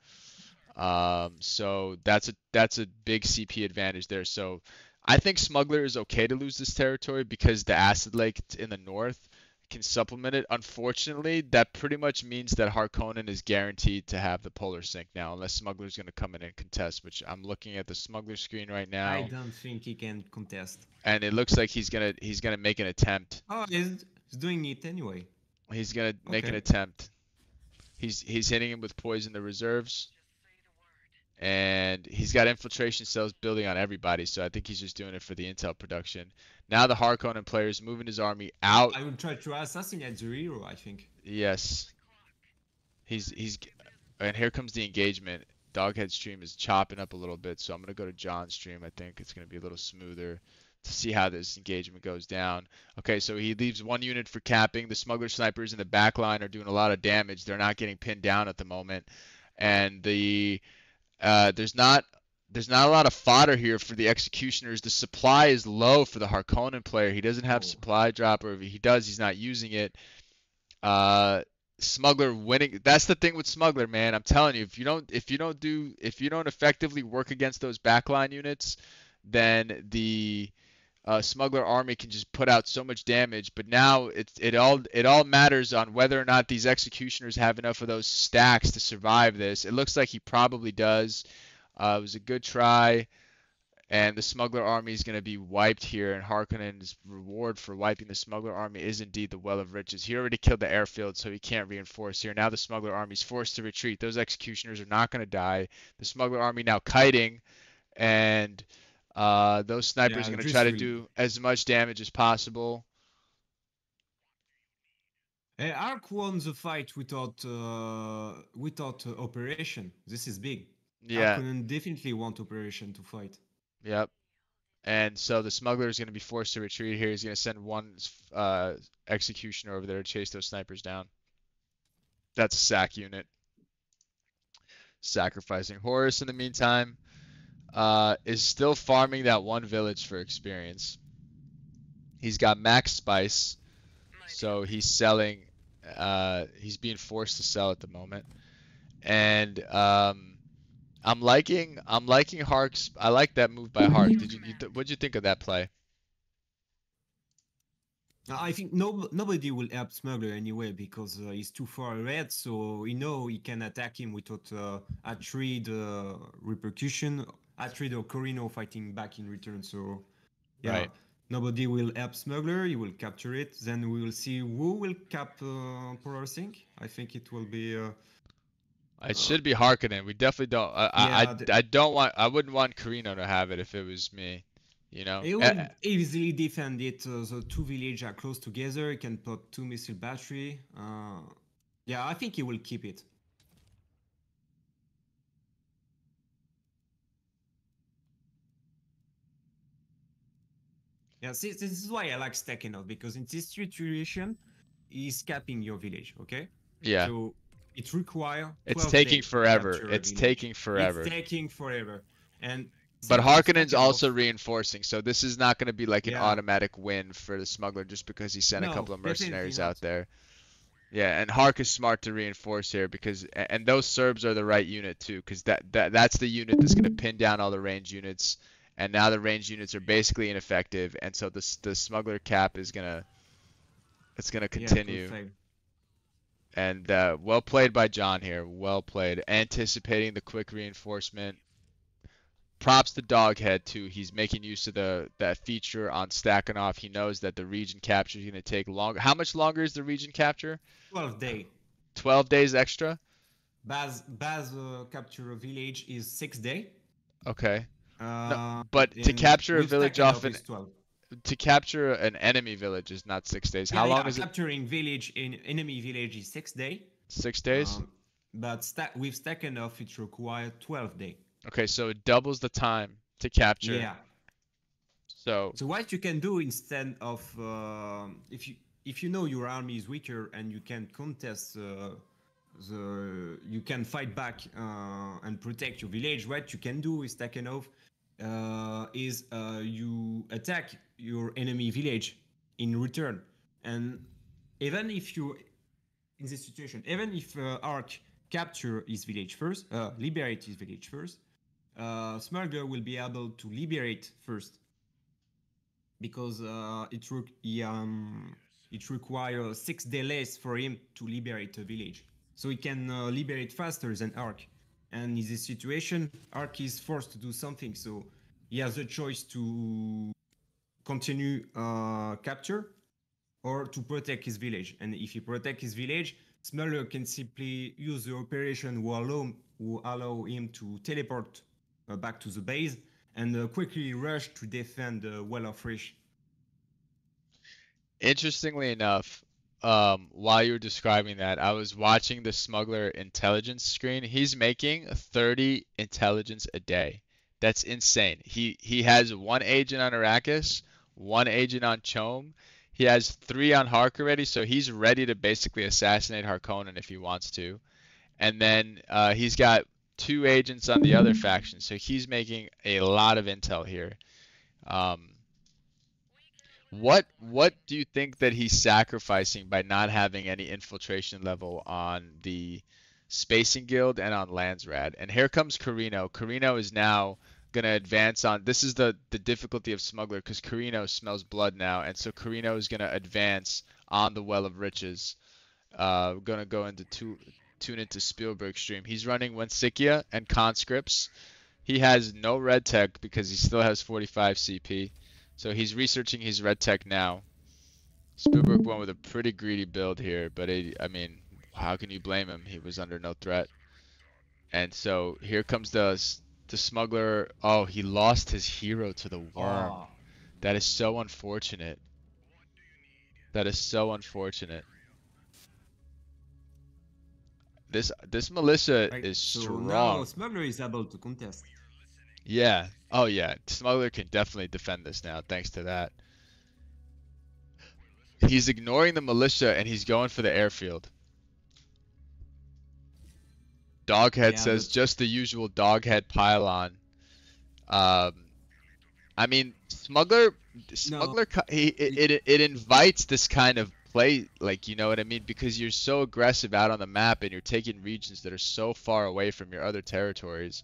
So that's a big CP advantage there. So I think Smuggler is okay to lose this territory because the Acid Lake in the north can supplement it. Unfortunately, that pretty much means that Harkonnen is guaranteed to have the polar sink now, unless Smuggler's going to come in and contest, which I'm looking at the Smuggler screen right I now, don't think he can contest. and it looks like he's gonna make an attempt. Oh, he's doing it anyway. He's gonna make an Okay. attempt. He's hitting him with poison the reserves, and he's got infiltration cells building on everybody. So I think he's just doing it for the intel production. Now the Harkonnen player is moving his army out. I will try to assassinate the hero, I think. Yes, he's and here comes the engagement. Doghead stream is chopping up a little bit, so I'm gonna go to John's stream. I think it's gonna be a little smoother to see how this engagement goes down. Okay, so he leaves one unit for capping. The smuggler snipers in the back line are doing a lot of damage. They're not getting pinned down at the moment, and there's not a lot of fodder here for the executioners. The supply is low for the Harkonnen player. He doesn't have supply drop, or if he does, he's not using it. Smuggler winning. That's the thing with Smuggler, man. I'm telling you, if you don't effectively work against those backline units, then the Smuggler army can just put out so much damage. But now it all matters on whether or not these executioners have enough of those stacks to survive this. It looks like he probably does. It was a good try. And the Smuggler army is going to be wiped here, and Harkonnen's reward for wiping the Smuggler army is indeed the Well of Riches. He already killed the airfield, so he can't reinforce here. Now the Smuggler army is forced to retreat. Those executioners are not going to die. The Smuggler army now kiting, and those snipers are going to try to do as much damage as possible. Ark won the fight without operation. This is big. Yeah. Harkonnen definitely want operation to fight. Yep. And so the smuggler is going to be forced to retreat here. He's going to send one executioner over there to chase those snipers down. That's a sack unit. Sacrificing Horus in the meantime is still farming that one village for experience. He's got max spice, so he's selling. He's being forced to sell at the moment, and I'm liking Hark's. I like that move by Hark. What'd you think of that play? I think nobody will help Smuggler anyway because he's too far ahead. So he can attack him without Atreides repercussion. Atreides or Corrino fighting back in return. So yeah, right. Nobody will help Smuggler. He will capture it. Then we will see who will cap Polar Sync. I think it will be. It should be Harkonnen. We definitely don't. I wouldn't want Corrino to have it if it was me. You know. He will easily defend it. The two villages are close together. He can put 2 missile battery. Yeah, I think he will keep it. Yeah, see, this is why I like stacking out, because in this situation, he's capping your village, okay? Yeah. So it requires. It's taking forever. It's taking forever. It's taking forever. But Harkonnen's also reinforcing, so this is not going to be like an automatic win for the smuggler just because he sent a couple of mercenaries out there. Yeah, and Hark is smart to reinforce here because, and those Serbs are the right unit too, because that's the unit that's going to pin down all the range units. And now the range units are basically ineffective, and so the smuggler cap is gonna continue. Yeah, and well played by John here. Well played, anticipating the quick reinforcement. Props to Doghead too. He's making use of that feature on stacking off. He knows that the region capture is gonna take longer. How much longer is the region capture? 12 days. 12 days extra. Baz capture a village is 6 days. Okay. No, but to capture a village off to capture an enemy village is not 6 days. How long is it? Capturing village in enemy village is 6 days. 6 days? But with stacking off it requires 12 days. Okay, so it doubles the time to capture. Yeah. So what you can do instead of if you know your army is weaker and you can contest you can fight back and protect your village. What you can do is stacking off you attack your enemy village in return, and even if you in this situation, even if Ark capture his village first, liberate his village first, Smuggler will be able to liberate first because it requires 6 days less for him to liberate a village. So he can liberate faster than Ark. And in this situation, Ark is forced to do something. So he has a choice to continue capture or to protect his village. And if he protects his village, Smuggler can simply use the operation who allow him to teleport back to the base and quickly rush to defend the Well of Rish. Interestingly enough, while you were describing that, I was watching the smuggler intelligence screen. He's making 30 intelligence a day. That's insane. He has one agent on Arrakis, one agent on Chom. He has three on Hark already, so he's ready to basically assassinate Harkonnen if he wants to. And then he's got two agents on the other faction, so he's making a lot of intel here. What do you think that he's sacrificing by not having any infiltration level on the Spacing Guild and on Landsrad? And here comes Corrino. Corrino is now gonna advance on. This is the difficulty of Smuggler because Corrino smells blood now, and so Corrino is gonna advance on the Well of Riches. Gonna go into tune into Spielberg stream. He's running Wensikia and conscripts. He has no red tech because he still has 45 CP. So he's researching his red tech now. Spielberg went with a pretty greedy build here, but I mean, how can you blame him? He was under no threat. And so here comes the smuggler. Oh, he lost his hero to the worm. Oh. That is so unfortunate. That is so unfortunate. This militia Right. is So strong. now Smuggler is able to contest. Yeah. Oh yeah. Smuggler can definitely defend this now, thanks to that. He's ignoring the militia and he's going for the airfield. Doghead says just the usual doghead pylon. I mean, Smuggler, it invites this kind of play, like, you know what I mean? Because you're so aggressive out on the map and you're taking regions that are so far away from your other territories.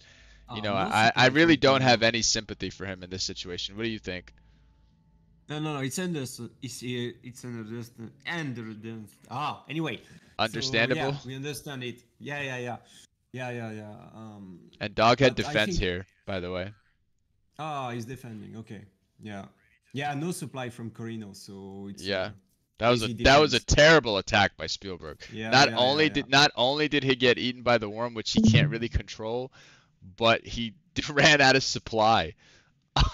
You know, I really don't have any sympathy for him in this situation. What do you think? No, it's anyway. Understandable. So, yeah, we understand it. Yeah. And Doghead but I defends think- here, by the way. He's defending. Okay. Yeah. No supply from Corrino, so it's Yeah. That was a easy that was a defense. terrible attack by Spielberg. Yeah, Not yeah, only yeah, did not only did he get eaten by the worm, which he can't really control, but he ran out of supply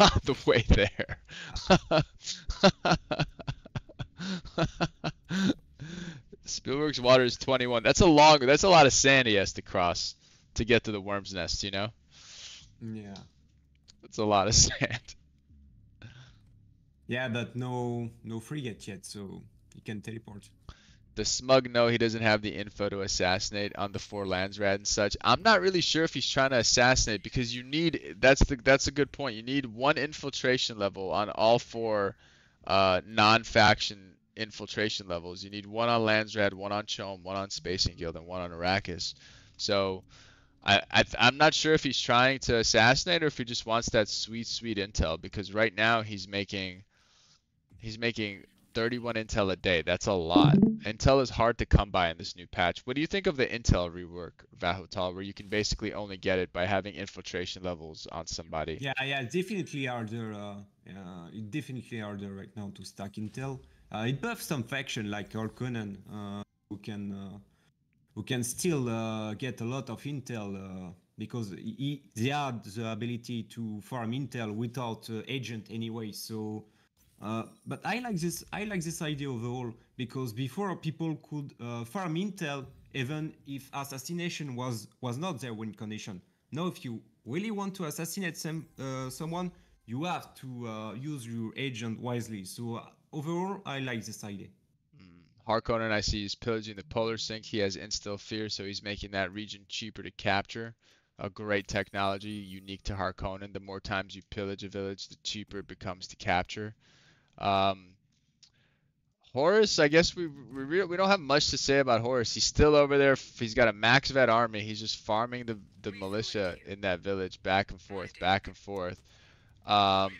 on the way there. Spielberg's water is 21. That's a lot of sand he has to cross to get to the worm's nest, you know? Yeah. It's a lot of sand. Yeah, but no frigate yet, so he can teleport. The smug know he doesn't have the info to assassinate on the 4 Landsrad and such. I'm not really sure if he's trying to assassinate because you need that's a good point. You need one infiltration level on all 4 non-faction infiltration levels. You need one on Landsrad, one on Chom, one on Spacing Guild, and one on Arrakis. So I'm not sure if he's trying to assassinate or if he just wants that sweet intel, because right now he's making 31 intel a day. That's a lot. Intel is hard to come by in this new patch. What do you think of the intel rework, Vahotal, where you can basically only get it by having infiltration levels on somebody? Yeah, definitely harder. It's definitely harder right now to stack intel. It buffs some faction like Harkonnen, who can still get a lot of intel because they have the ability to farm intel without agent anyway. So. But I like this idea overall, because before people could farm intel even if assassination was not their win condition. Now if you really want to assassinate someone, you have to use your agent wisely. So overall, I like this idea. Harkonnen, I see, is pillaging the Polar Sink. He has Instill Fear, so he's making that region cheaper to capture. A great technology unique to Harkonnen. The more times you pillage a village, the cheaper it becomes to capture. Horus, I guess we don't have much to say about Horus. He's still over there. He's got a max vet army. He's just farming the militia in that village back and forth.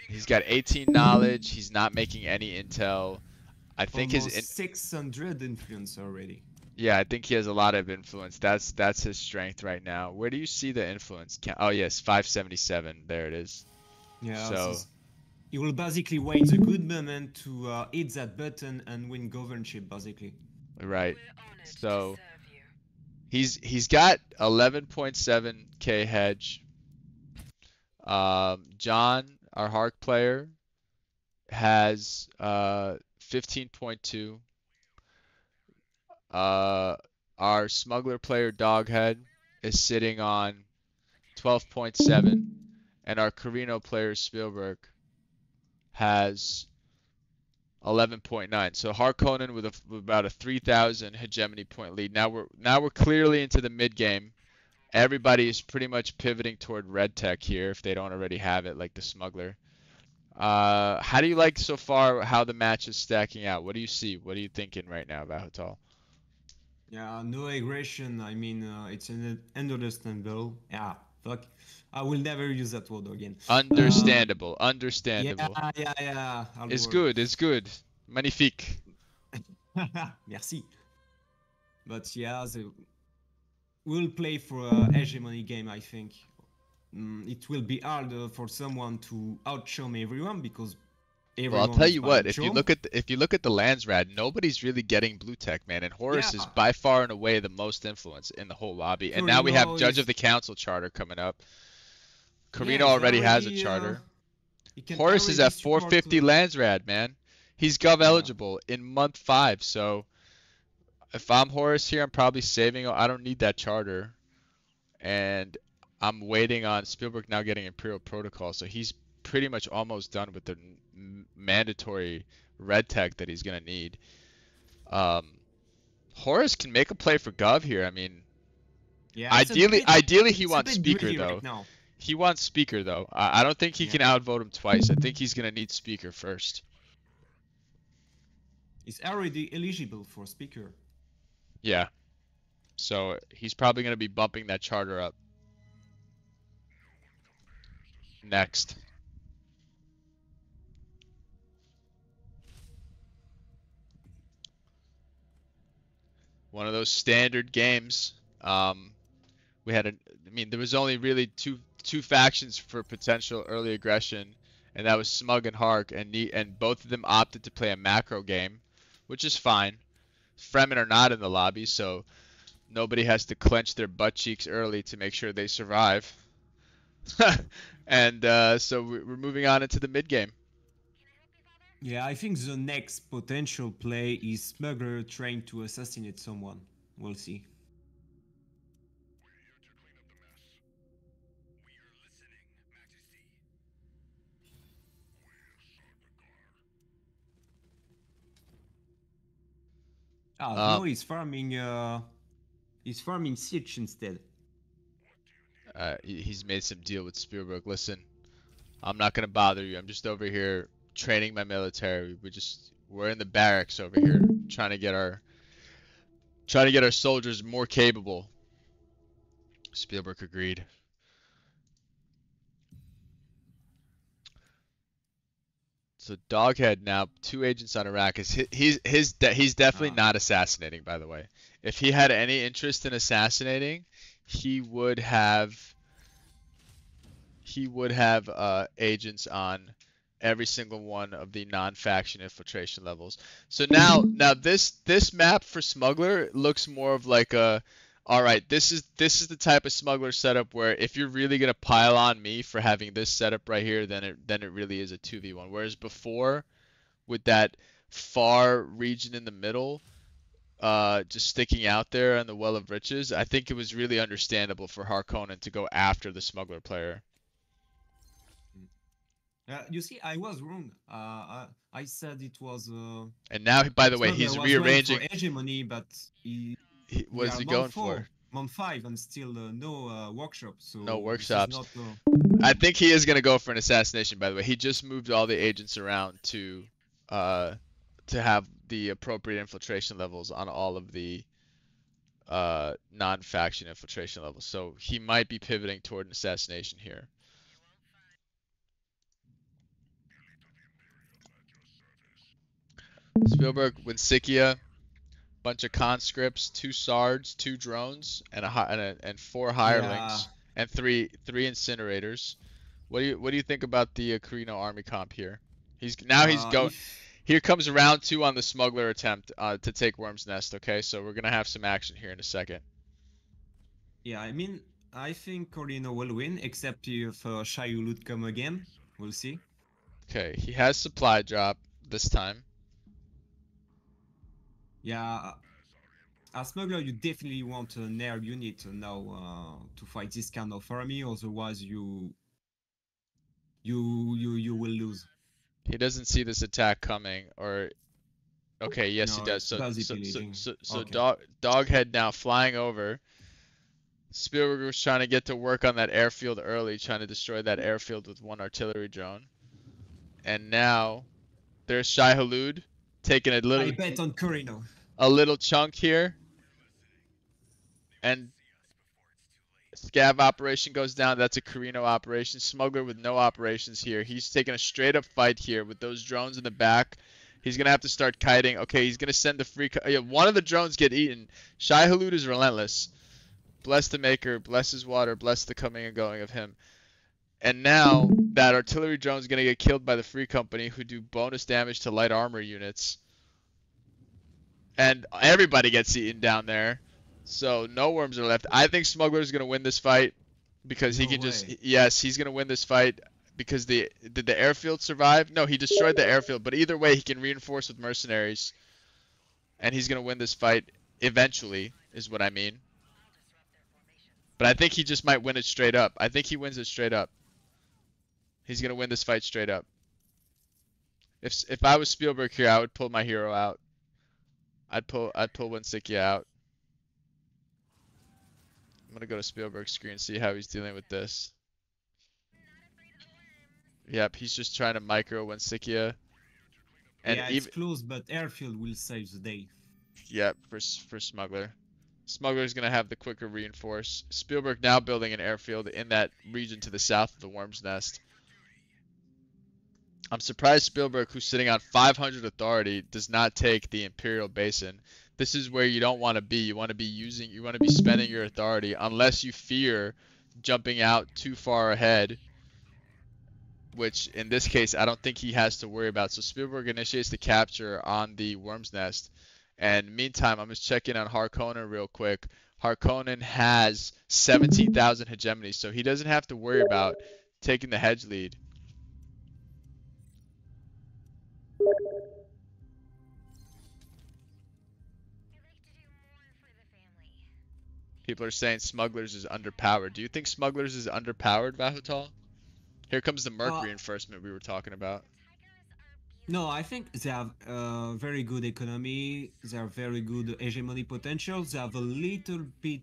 He's got 18 knowledge. He's not making any intel. I think almost 600 influence already. Yeah, I think he has a lot of influence. That's his strength right now. Where do you see the influence? Oh yes, 577. There it is. Yeah. So he will basically wait a good moment to hit that button and win governorship, basically. Right. So He's got 11.7k hedge. John, our Hark player, has 15.2. Our smuggler player Doghead is sitting on 12.7, and our Corrino player Spielberg has 11.9. So Harkonnen with about a 3,000 hegemony point lead. Now we're clearly into the mid game. Everybody is pretty much pivoting toward red tech here if they don't already have it, like the smuggler. How do you like so far how the match is stacking out? What do you see? What are you thinking right now about Hotal? Yeah, no aggression. I mean, it's an understandable. Yeah, fuck. I will never use that word again. Understandable. Yeah, Understandable. yeah. It's good. It's good. Magnifique. Merci. But yeah, we'll play for a hegemony game, I think. It will be hard for someone to outcharm everyone because Well, I'll everyone tell is you by what. If you charm. look at the lands rad, nobody's really getting blue tech, man. And Horus is Yeah, by far and away the most influence in the whole lobby. And now we have Corino Judge of is. the Council charter coming up. Yeah, Carino he's already has a already. charter. He can Horus is already at support. 450 lands rad, man. He's gov Yeah. eligible in month 5. So if I'm Horus here, I'm probably saving. I don't need that charter. And I'm waiting on Spielberg now getting Imperial Protocol. So he's pretty much almost done with the mandatory red tech that he's gonna need. Um, Horus can make a play for Gov here. I mean, Yeah, ideally he it's a wants bit Speaker greedy though. right now. He wants Speaker though. I don't think he Yeah, can outvote him twice. I think he's gonna need Speaker first. he's already eligible for speaker. Yeah. So he's probably gonna be bumping that charter up next. One of those standard games. We had I mean, there was only really two factions for potential early aggression, and that was Smug and Hark, and both of them opted to play a macro game, which is fine. Fremen are not in the lobby, so nobody has to clench their butt cheeks early to make sure they survive. And so we're moving on into the mid game. Yeah, I think the next potential play is Smuggler trying to assassinate someone. We'll see. No, he's farming siege instead. He's made some deal with Spielberg. Listen, I'm not gonna bother you. I'm just over here training my military. We're in the barracks over here trying to get our soldiers more capable. Spielberg agreed. So Doghead now 2 agents on Arrakis. He's definitely not assassinating, by the way. If he had any interest in assassinating, he would have agents on every single one of the non-faction infiltration levels. So now this map for Smuggler looks more of like a, all right, this is the type of Smuggler setup where if you're really gonna pile on me for having this setup right here, then it really is a 2v1. Whereas before, with that far region in the middle, just sticking out there on the Well of Riches, I think it was really understandable for Harkonnen to go after the Smuggler player. You see, I was wrong. I said it was. And now, by the way, Smuggler he's was going rearranging. for hegemony, but What is he going for? Month 5 and still no workshop. So No this is workshops. not, I think he is gonna go for an assassination. By the way, he just moved all the agents around to have the appropriate infiltration levels on all of the non-faction infiltration levels. So he might be pivoting toward an assassination here. Spielberg with Sikia, bunch of conscripts, 2 sards, 2 drones, and 4 hirelings, and three incinerators. What do you think about the Corrino army comp here? He's going. Here comes round 2 on the Smuggler attempt to take Worm's Nest. Okay, so we're gonna have some action here in a second. Yeah, I mean, I think Corino will win, except if Shayulut come again. We'll see. Okay, he has supply drop this time. Yeah, as smuggler, you definitely want an air unit now to fight this kind of army. Otherwise, you will lose. He doesn't see this attack coming, or okay, yes he No, does. it's So basically leading. Okay. Doghead now flying over. Spielberg was trying to get to work on that airfield early, trying to destroy that airfield with one artillery drone. And now there's Shai Hulud taking I bet on Corino. a little chunk here, and Scav operation goes down. That's a Corrino operation. Smuggler with no operations here. He's taking a straight up fight here with those drones in the back. He's gonna have to start kiting. Okay, he's gonna send the free. Yeah, one of the drones get eaten. Shai Hulud is relentless. Bless the maker, bless his water, bless the coming and going of him. And now that artillery drone is gonna get killed by the free company, who do bonus damage to light armor units. And everybody gets eaten down there. So no worms are left. I think Smuggler's gonna win this fight because he No can just way. yes, he's gonna win this fight because did the airfield survive? No, he destroyed the airfield. But either way, he can reinforce with mercenaries, and he's gonna win this fight eventually. Is what I mean. But I think he just might win it straight up. I think he wins it straight up. He's gonna win this fight straight up. If I was Spielberg here, I would pull my hero out. I'd pull Winsikia out. I'm gonna go to Spielberg's screen, see how he's dealing with this. Yep, he's just trying to micro Winsikia. And Yeah, it's close, but airfield will save the day. Yep, for Smuggler. Smuggler's gonna have the quicker reinforce. Spielberg now building an airfield in that region to the south of the Worm's Nest. I'm surprised Spielberg, who's sitting on 500 authority, does not take the Imperial Basin. This is where you don't want to be. You want to be spending your authority unless you fear jumping out too far ahead, which in this case I don't think he has to worry about. So Spielberg initiates the capture on the Worm's Nest. And meantime, I'm just checking on Harkonnen real quick. Harkonnen has 17,000 hegemony, so he doesn't have to worry about taking the hedge lead. People are saying Smugglers is underpowered. Do you think Smugglers is underpowered, Vahutal? Here comes the Merc reinforcement we were talking about. No, I think they have very good economy. They have very good hegemony potential. They have a little bit.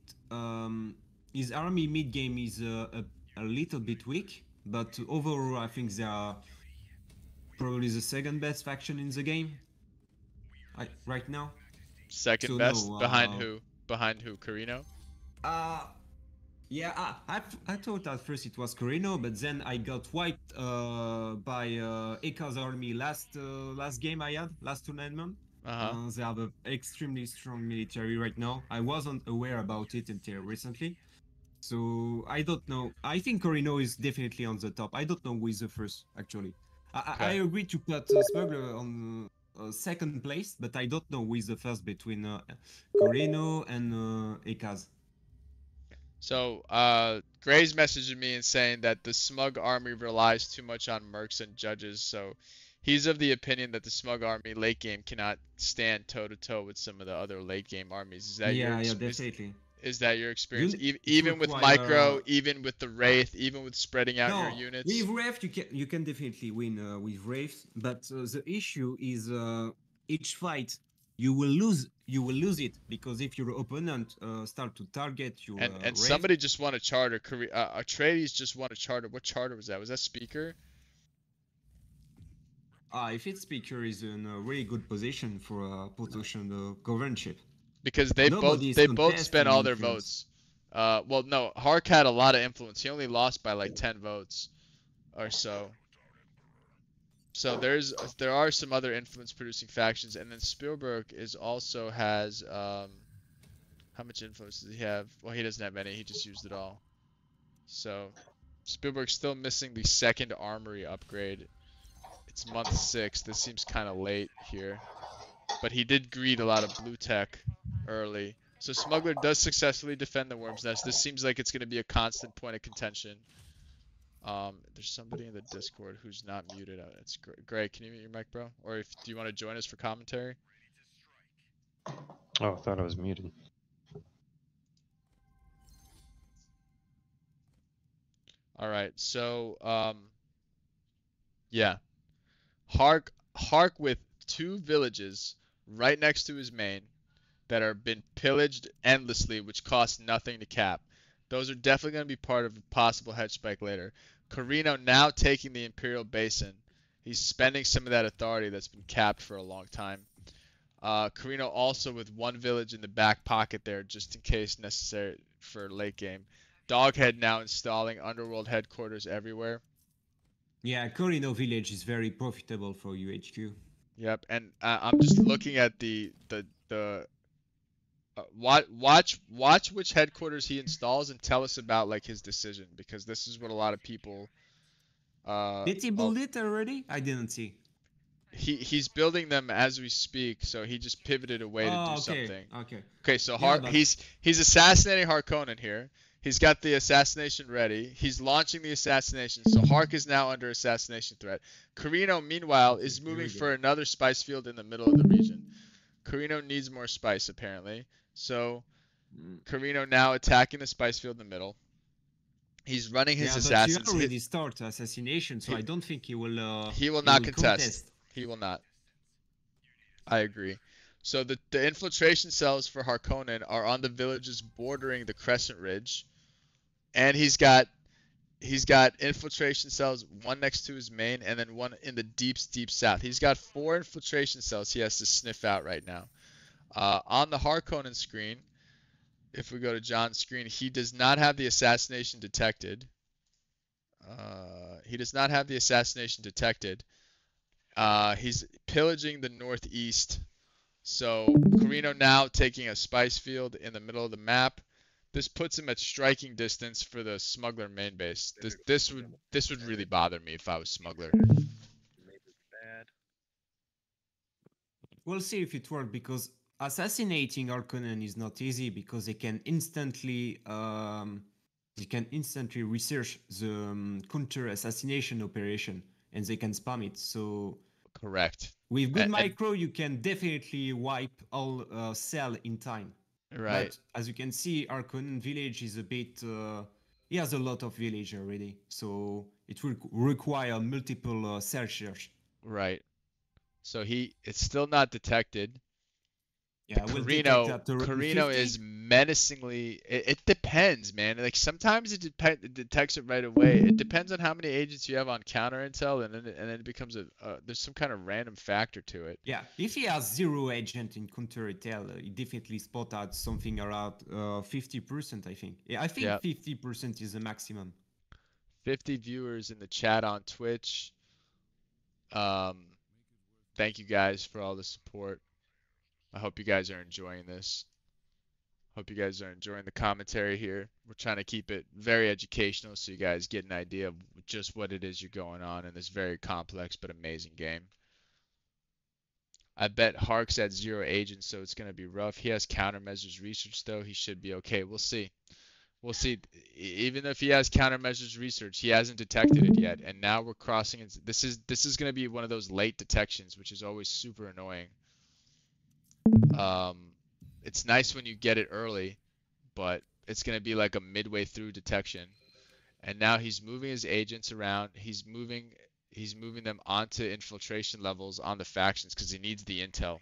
His army mid game is a little bit weak, but overall, I think they are probably the second best faction in the game. Right now. Second best? Behind who? Behind who? Corrino? Yeah, I thought at first it was Corrino, but then I got wiped by Eka's army last game I had, last tournament. They have an extremely strong military right now. I wasn't aware about it until recently. So I don't know. I think Corrino is definitely on the top. I don't know who is the first, actually. I agree to put Smuggler on second place, but I don't know who is the first between Corrino and Ekaz. So, Gray's messaging me and saying that the Smug army relies too much on mercs and judges, so he's of the opinion that the Smug army late game cannot stand toe-to-toe with some of the other late game armies. Is that yeah, definitely. Is that your experience? Even with micro, even with the Wraith, even with spreading out your units? With Wraith, you can definitely win with Wraith, but the issue is each fight you will lose it, because if your opponent start to target your and somebody just won a charter. Atreides just won a charter. What charter was that? Was that Speaker? If it's Speaker, is in a really good position for a potential governorship. Because they both spent all their votes. Well, no, Hark had a lot of influence. He only lost by like 10 votes or so. So there are some other influence producing factions, and then Spielberg also has how much influence does he have? Well, he doesn't have any. He just used it all. So Spielberg's still missing the second armory upgrade. It's month 6. This seems kind of late here, but he did greed a lot of blue tech early. So Smuggler does successfully defend the Worm's Nest. This seems like it's going to be a constant point of contention. There's somebody in the Discord who's not muted. It's Greg. Can you mute your mic, bro? Or do you want to join us for commentary? Oh, I thought I was muted. All right. So, yeah. Hark with 2 villages right next to his main that are been pillaged endlessly, which cost nothing to cap. Those are definitely going to be part of a possible hedge spike later. Corrino now taking the Imperial Basin. He's spending some of that authority that's been capped for a long time. Corrino also with 1 village in the back pocket there, just in case necessary for late game. Doghead now installing underworld headquarters everywhere. Yeah, Corrino village is very profitable for UHQ. Yep, and I'm just looking at watch which headquarters he installs and tell us about like his decision, because this is what a lot of people Did he build it already? I didn't see. He's building them as we speak, so he just pivoted away to do something. Okay, so he's assassinating Harkonnen here. He's got the assassination ready. He's launching the assassination, so Hark is now under assassination threat. Corrino, meanwhile, is moving for another spice field in the middle of the region. Corrino needs more spice, apparently. So, Corrino now attacking the spice field in the middle. He's running his assassins. But he already started assassination, so I don't think he will. He will not contest. He will not. I agree. So the infiltration cells for Harkonnen are on the villages bordering the Crescent Ridge, and he's got infiltration cells, 1 next to his main, and then 1 in the deep south. He's got 4 infiltration cells he has to sniff out right now. On the Harkonnen screen, if we go to John's screen, he does not have the assassination detected. He's pillaging the northeast. So Corrino now taking a spice field in the middle of the map. This puts him at striking distance for the Smuggler main base. This would really bother me if I was Smuggler. We'll see if it works, because assassinating Harkonnen is not easy, because they can instantly research the counter assassination operation, and they can spam it. So correct. With good micro, you can definitely wipe all cell in time. Right. But as you can see, Harkonnen village is a bit. He has a lot of village already, so it will require multiple searchers. Right. So it's still not detected. Yeah, Corrino is menacingly. It depends, man. Like sometimes it detects it right away. It depends on how many agents you have on counter intel, and then it becomes there's some kind of random factor to it. Yeah, if he has 0 agent in counter intel, he definitely spot out something around 50%. I think. Yeah, I think 50% is the maximum. 50 viewers in the chat on Twitch. Thank you guys for all the support. I hope you guys are enjoying this. Hope you guys are enjoying the commentary here. We're trying to keep it very educational so you guys get an idea of just what it is you're going on in this very complex but amazing game. I bet Hark's at 0 agents, so it's going to be rough. He has countermeasures research, though. He should be okay. We'll see. We'll see. Even if he has countermeasures research, he hasn't detected it yet. And now we're crossing into this is going to be one of those late detections, which is always super annoying. It's nice when you get it early, but it's going to be like a midway through detection. And now he's moving his agents around. He's moving them onto infiltration levels on the factions because he needs the intel.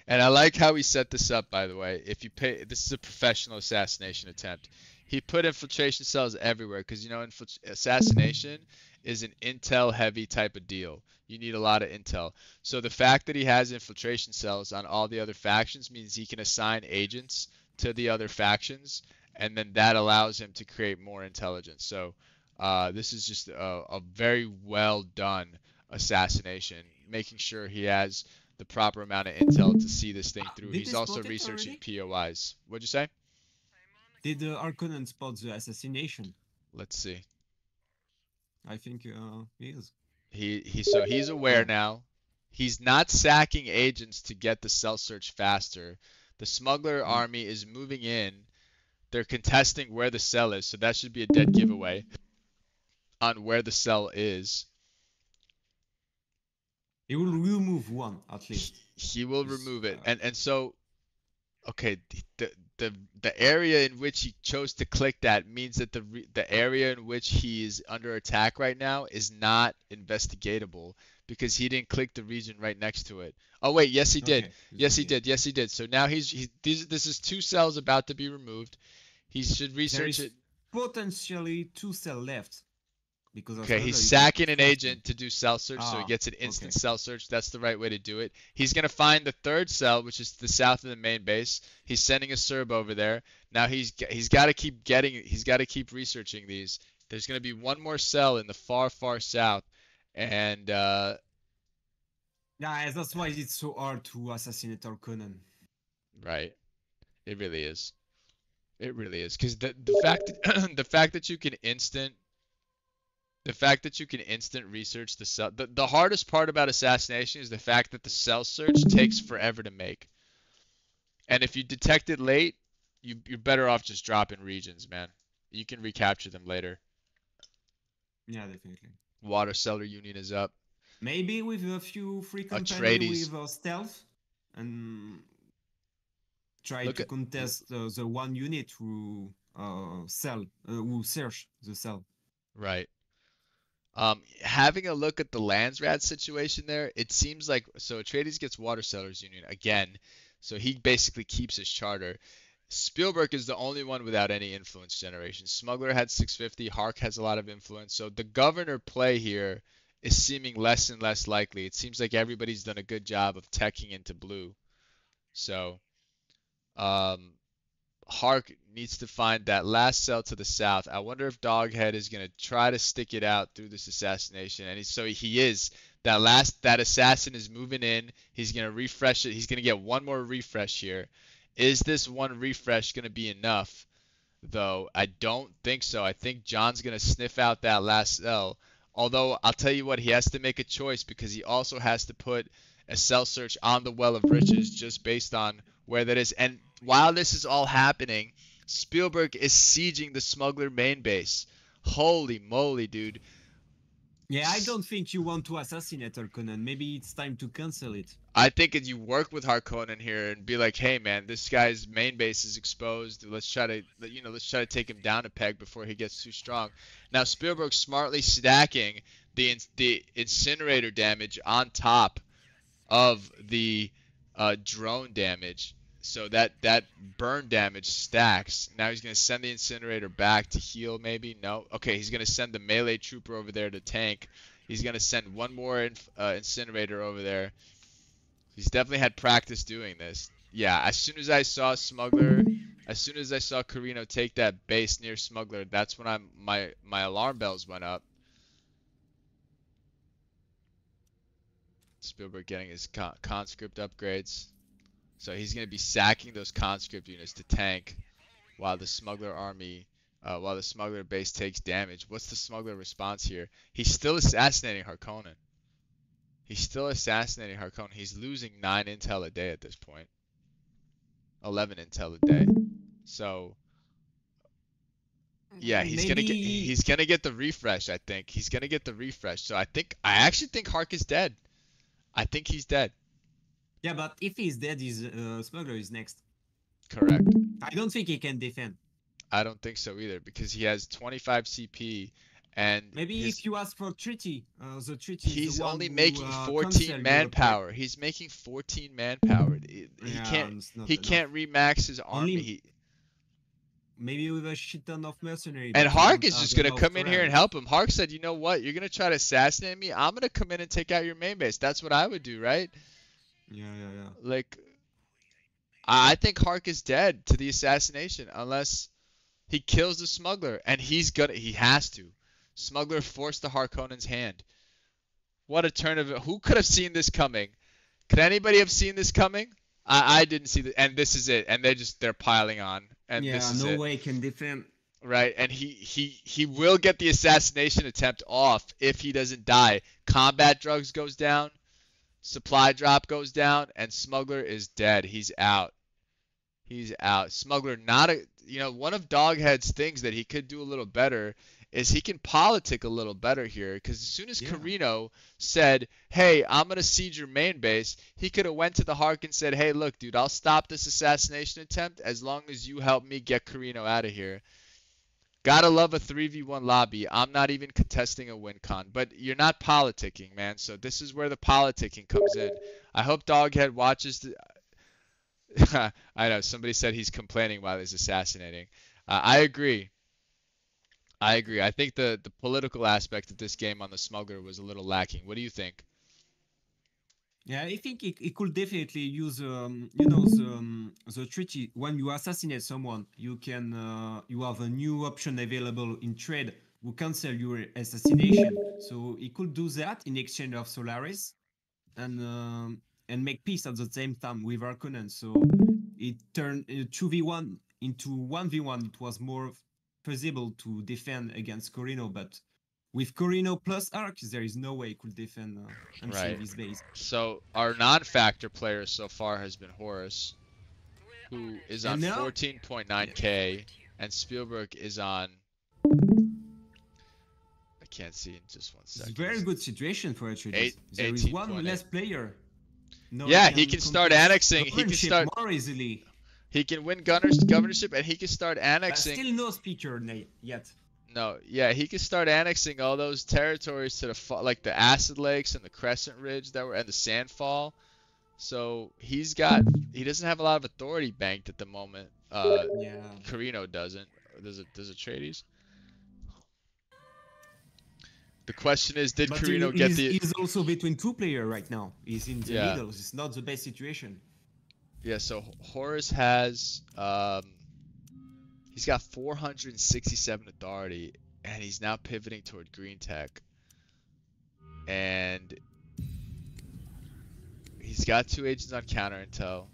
And I like how he set this up, by the way. If you pay, this is a professional assassination attempt. He put infiltration cells everywhere because, you know, assassination is an intel-heavy type of deal. You need a lot of intel. So the fact that he has infiltration cells on all the other factions means he can assign agents to the other factions, and then that allows him to create more intelligence. So this is just a very well done assassination, making sure he has the proper amount of intel to see this thing through. He's also researching POIs. What'd you say? Did Harkonnen spot the assassination? Let's see. I think he is. So he's aware now. He's not sacking agents to get the cell search faster. The smuggler Mm. army is moving in. They're contesting where the cell is, so that should be a dead giveaway on where the cell is. He will remove one at He, least. he will Is, remove it, and so okay, the area in which he chose to click that means that the area in which he is under attack right now is not investigatable because he didn't click the region right next to it. Oh wait, yes he did. okay. Yes he Okay. did. Yes he did. So now this is 2 cells about to be removed. He should There research is it. potentially 2 cells left because of Okay, he's smuggler is sacking an faster. agent to do cell search, so he Ah, gets an instant okay. cell search. That's the right way to do it. He's gonna find the third cell, which is to the south of the main base. He's sending a Serb over there. Now he's got to keep researching these. There's gonna be one more cell in the far south, and Yeah, that's why it's so hard to assassinate Harkonnen. right, it really is. It really is, because the fact that the fact that you can instant research the cell. The hardest part about assassination is the fact that the cell search takes forever to make. And if you detect it late, you're better off just dropping regions, man. You can recapture them later. Yeah, definitely. Water Cellar Union is up. Maybe with a few free company Atreides. with stealth and try Look to at contest the one unit who search the cell. right. Having a look at the Landsrat situation there, it seems like so Atreides gets Water Sellers Union again, so he basically keeps his charter. Spielberg is the only one without any influence generation. Smuggler had 650, Hark has a lot of influence, so the governor play here is seeming less and less likely. It seems like everybody's done a good job of teching into blue. So, um, Hark needs to find that last cell to the south. I wonder if Doghead is gonna try to stick it out through this assassination, and so he is. That assassin is moving in. He's gonna refresh it. He's gonna get one more refresh here. Is this one refresh gonna be enough? Though I don't think so. I think John's gonna sniff out that last cell. Although I'll tell you what, he has to make a choice because he also has to put a cell search on the Well of Riches just based on where that is. And while this is all happening, Spielberg is sieging the smuggler main base. Holy moly, dude. Yeah, I don't think you want to assassinate Harkonnen. Maybe it's time to cancel it. I think if you work with Harkonnen here and be like, hey man, this guy's main base is exposed. Let's try to take him down a peg before he gets too strong. Now Spielberg's smartly stacking the incinerator damage on top of the drone damage, so that burn damage stacks. Now he's gonna send the incinerator back to heal, maybe. No, okay, he's gonna send the melee trooper over there to tank. He's gonna send one more incinerator over there. He's definitely had practice doing this. Yeah, as soon as I saw Corrino take that base near Smuggler, that's when my alarm bells went up. Spielberg getting his conscript upgrades. So he's going to be sacking those conscript units to tank while the smuggler base takes damage. What's the smuggler response here? He's still assassinating Harkonnen. He's losing 9 intel a day at this point. 11 intel a day. So yeah, he's gonna get the refresh, I think. He's gonna get the refresh. So I actually think Hark is dead. I think he's dead. Yeah, but if he's dead, his smuggler is next. Correct. I don't think he can defend. I don't think so either because he has 25 CP and maybe if you ask for treaty, the treaty. He's only making 14 manpower. He's making 14 manpower. He can't remax his army. Maybe with a shit ton of mercenaries. And Hark is just gonna come in here and help him. Hark said, "You know what? You're gonna try to assassinate me. I'm gonna come in and take out your main base." That's what I would do, right? Yeah. Like, I think Hark is dead to the assassination unless he kills the smuggler, and he has to. Smuggler forced the Harkonnen's hand. What a turn of it! Who could have seen this coming? Could anybody have seen this coming? I didn't see it, and this is it. And they're piling on, and yeah, this is no it. way can defend. Right, and he will get the assassination attempt off if he doesn't die. Combat drugs goes down, supply drop goes down, and Smuggler is dead. He's out. He's out. Smuggler, not a, one of Doghead's things that he could do a little better is he can politic a little better here. Because as soon as Yeah. Corrino said, "Hey, I'm gonna siege your main base," he could have went to the Hark and said, "Hey, look, dude, I'll stop this assassination attempt as long as you help me get Corrino out of here." Gotta love a 3v1 lobby. I'm not even contesting a win con, but you're not politicking, man. So this is where the politicking comes in. I hope Doghead watches the. I know somebody said he's complaining while he's assassinating. I agree. I agree. I think the political aspect of this game on the smuggler was a little lacking. What do you think? Yeah, I think it could definitely use, the treaty. When you assassinate someone, you have a new option available in trade who cancel your assassination. So it could do that in exchange of Solaris, and make peace at the same time with Harkonnen. So it turned 2v1 into 1v1. It was more feasible to defend against Corrino, but with Corrino plus Arc, there is no way he could defend and save his base. So our non-factor player so far has been Horus, who is on 14.9k, and Spielberg is on. I can't see in just one second. It's a very good situation for Atreides. There is 18.8. one less player. Yeah, he can start annexing. He can start more easily. He can win governorship, and he can start annexing. Still no speaker yet. No, yeah, he can start annexing all those territories to like the Acid Lakes and the Crescent Ridge and the Sandfall. So he doesn't have a lot of authority banked at the moment. Yeah. Corrino doesn't. Does Atreides? The question is, did Corrino get the? He's also between two players right now. He's in the middle. It's not the best situation. Yeah. So Horus has he's got 467 authority, and he's now pivoting toward green tech. And he's got 2 agents on counter intel.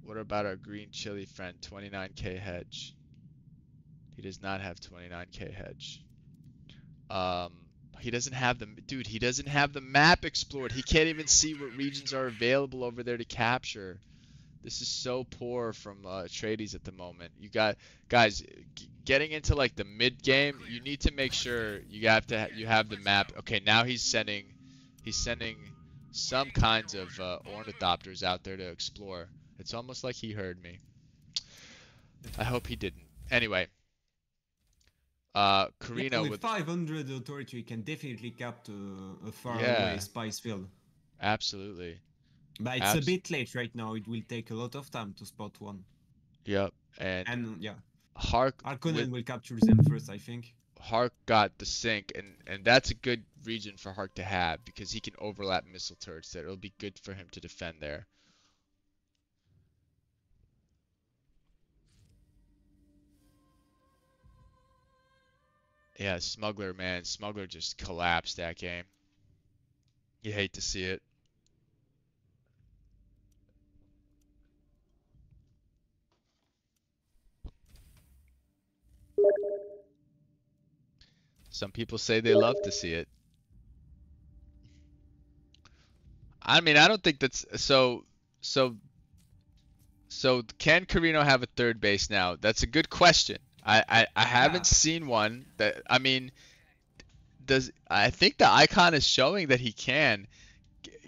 What about our green chili friend, 29k hedge? He does not have 29k hedge. He doesn't have he doesn't have the map explored. He can't even see what regions are available over there to capture. This is so poor from Atreides at the moment. You got guys getting into like the mid game. You need to make sure you have the map. Okay, now he's sending some kinds of ornithopters out there to explore. It's almost like he heard me. I hope he didn't. Anyway, Corrino with 500 authority, you can definitely capture a far away spice field. Absolutely. But it's a bit late right now. It will take a lot of time to spot one. Yep, and yeah, Harkonnen will capture them first, I think. Hark got the sync, and that's a good region for Hark to have because he can overlap missile turrets there. It'll be good for him to defend there. Yeah, Smuggler, man. Smuggler just collapsed that game. You hate to see it. Some people say they love to see it. I mean, I don't think that's so can Corrino have a third base now? That's a good question. I haven't seen one that, I mean, I think the icon is showing that he can.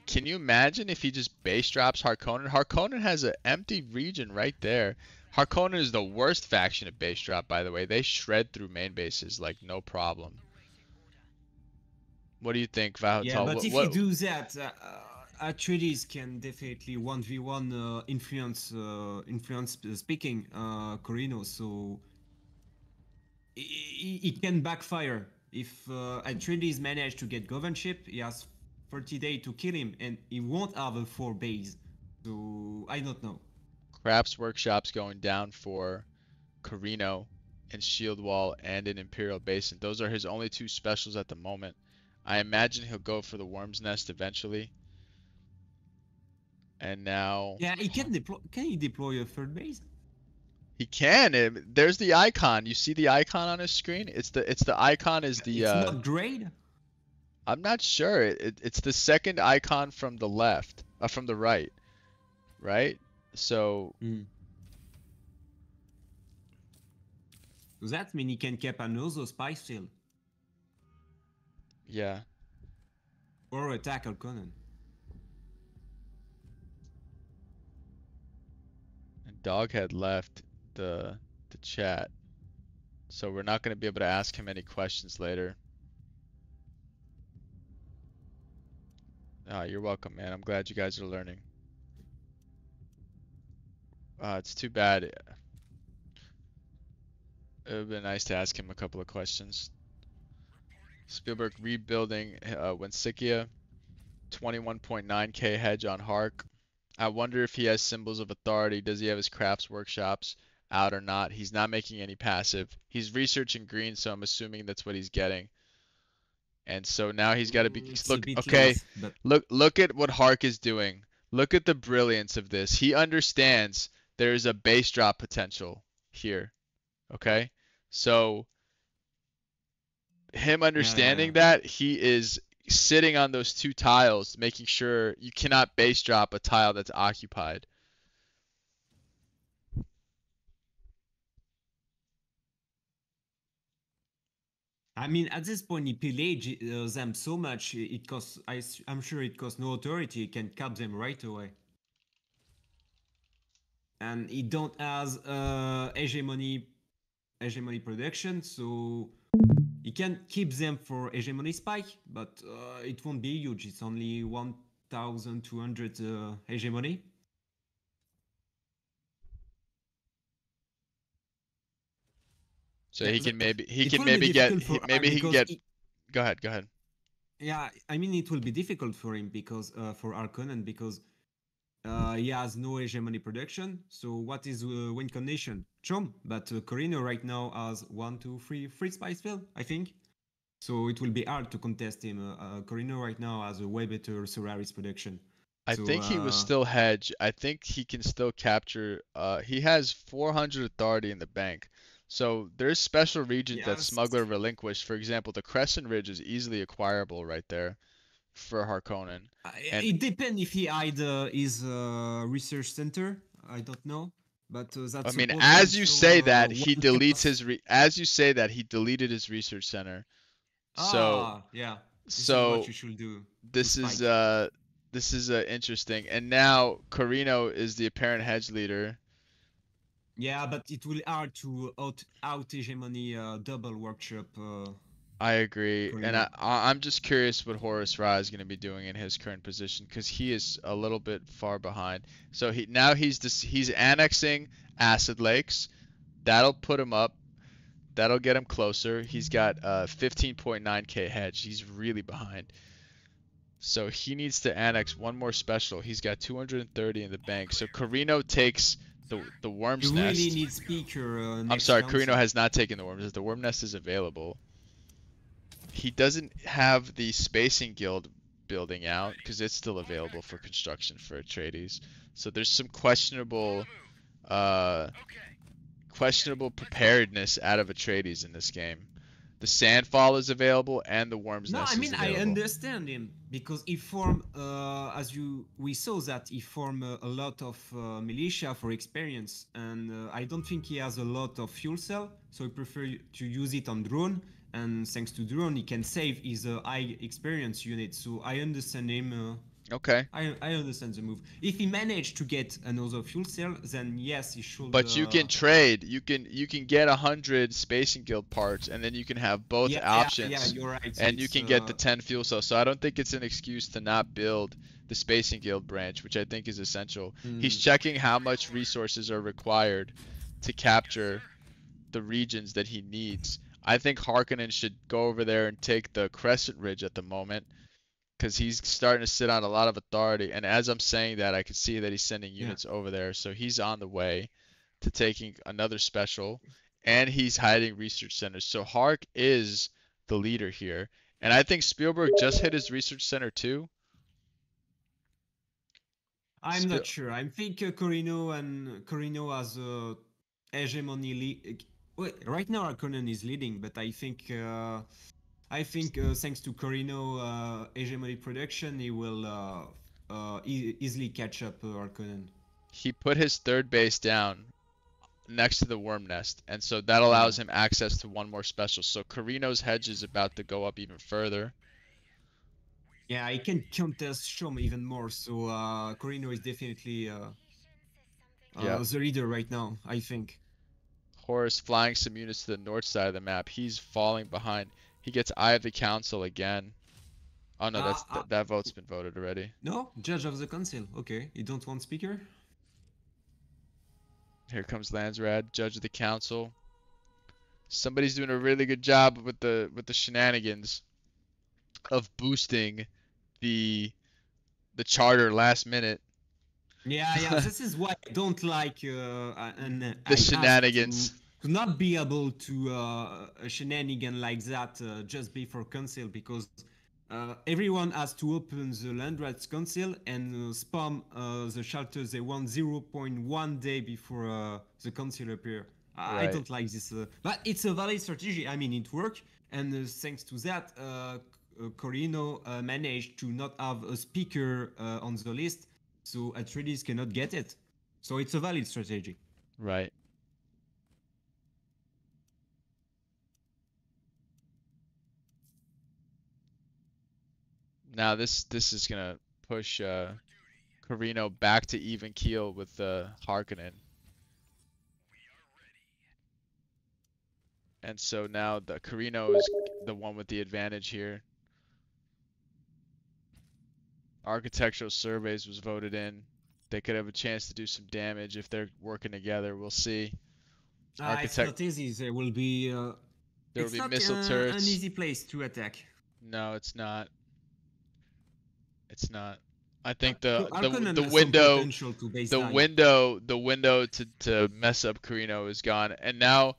Can you imagine if he just base drops Harkonnen? Harkonnen has an empty region right there. Harkonnen is the worst faction at base drop, by the way. They shred through main bases like no problem. What do you think, Val? Yeah, but if you do that, Atreides can definitely 1v1 influence speaking Corrino, so it can backfire. If Atreides manage to get governorship, he has 30 days to kill him, and he won't have a 4 base. So I don't know. Craps Workshop's going down for Corrino in Shield Wall and in Imperial Basin. Those are his only 2 specials at the moment. I imagine he'll go for the Worm's Nest eventually. And now... Yeah, he can deploy. Can he deploy a 3rd base? He can. There's the icon. You see the icon on his screen? It's the icon is the... It's not grade? I'm not sure. It's the second icon from the left. From the right. right? So So that means he can keep another spy still. yeah. Or attack Harkonnen. And Doghead left the chat. So we're not going to be able to ask him any questions later. You're welcome, man. I'm glad you guys are learning. It's too bad. It would have been nice to ask him a couple of questions. Spielberg rebuilding Wensikia, 21.9k hedge on Hark. I wonder if he has symbols of authority. Does he have his crafts workshops out or not? He's not making any passive. He's researching green, so I'm assuming that's what he's getting. And so now he's got to be look. Okay, less, but... look at what Hark is doing. Look at the brilliance of this. He understands there is a base drop potential here. Okay, so him understanding that, he is sitting on those two tiles, making sure you cannot base drop a tile that's occupied. I mean, at this point, he pillage them so much, it costs. I'm sure it costs no authority. He can cap them right away. And he don't has hegemony production, so he can keep them for hegemony spike, but it won't be huge. It's only 1,200 hegemony. So he can maybe get. Go ahead. Yeah, I mean, it will be difficult for him because for Harkonnen, because he has no hegemony production. So what is win condition? Chom, but Corrino right now has 1, 2, 3 free spice field, I think. So it will be hard to contest him. Corrino right now has a way better Solaris production. I think he was still hedge. I think he can still capture. He has 400 authority in the bank. So there's special regions that Smuggler relinquished. For example, the Crescent Ridge is easily acquirable right there for Harkonnen. It depends if he hide his research center. I don't know, but that's. I mean, as you say that, he deletes his. As you say that, he deleted his research center. So yeah. This so is what you should do. This is interesting. And now Corrino is the apparent hedge leader. Yeah, but it will hard to out hegemony double workshop. I agree, Corrino. And I'm just curious what Horus Ra is going to be doing in his current position, because he is a little bit far behind. So he's annexing Acid Lakes. That'll put him up. That'll get him closer. He's got 15.9k hedge. He's really behind. So he needs to annex one more special. He's got 230 in the bank. So Corrino takes the Worm's Nest. You really need speaker. I'm sorry, Corrino has not taken the Worm's Nest. The Worm Nest is available. He doesn't have the Spacing Guild building out because it's still available for construction for Atreides. So there's some questionable preparedness out of Atreides in this game. The Sandfall is available and the Worm's Nest is available. I understand him because he formed, we saw that he formed a lot of militia for experience, and I don't think he has a lot of fuel cell, so he prefers to use it on drone, and thanks to drone he can save his high experience unit, so I understand him. Okay. I understand the move. If he managed to get another fuel cell, then yes, he should. But you can trade. You can get 100 Spacing Guild parts, and then you can have both options. Yeah, you're right. And you can get the 10 fuel cells. So I don't think it's an excuse to not build the Spacing Guild branch, which I think is essential. He's checking how much resources are required to capture the regions that he needs. I think Harkonnen should go over there and take the Crescent Ridge at the moment, because he's starting to sit on a lot of authority. And as I'm saying that, I can see that he's sending units over there. So he's on the way to taking another special, and he's hiding research centers. So Hark is the leader here. And I think Spielberg just hit his research center too. I'm not sure. I think Corrino has a hegemony. Right now Harkonnen is leading, but I think thanks to Corrino hegemony production, he will easily catch up Harkonnen. he put his third base down next to the worm nest, and so that Yeah. allows him access to one more special. So Corino's hedge is about to go up even further. Yeah, I can contest Shom even more. So Corino is definitely Yeah. the leader right now, I think. Horus flying some units to the north side of the map. He's falling behind. He gets Eye of the Council again. Oh no, that vote's been voted already. No, Judge of the Council. Okay, you don't want speaker? Here comes Landsrad, Judge of the Council. Somebody's doing a really good job with the shenanigans of boosting the charter last minute. Yeah. This is why I don't like and The I shenanigans. to not be able to a shenanigan like that just before council, because everyone has to open the land rights council and spam the shelters they want 0.1 day before the council appear. I Right. don't like this, but it's a valid strategy. I mean, it worked, and thanks to that, Corino managed to not have a speaker on the list, so Atreides cannot get it. So it's a valid strategy. Right. Now this is gonna push Corino back to even keel with Harkonnen. And so now the Corino is the one with the advantage here. Architectural surveys was voted in. They could have a chance to do some damage if they're working together. We'll see. It's not easy. There will be. There will It's be not missile turrets. an easy place to attack. No, it's not. It's not. I think Harkonnen the has some window potential to base the dive. window to mess up Corino is gone, and now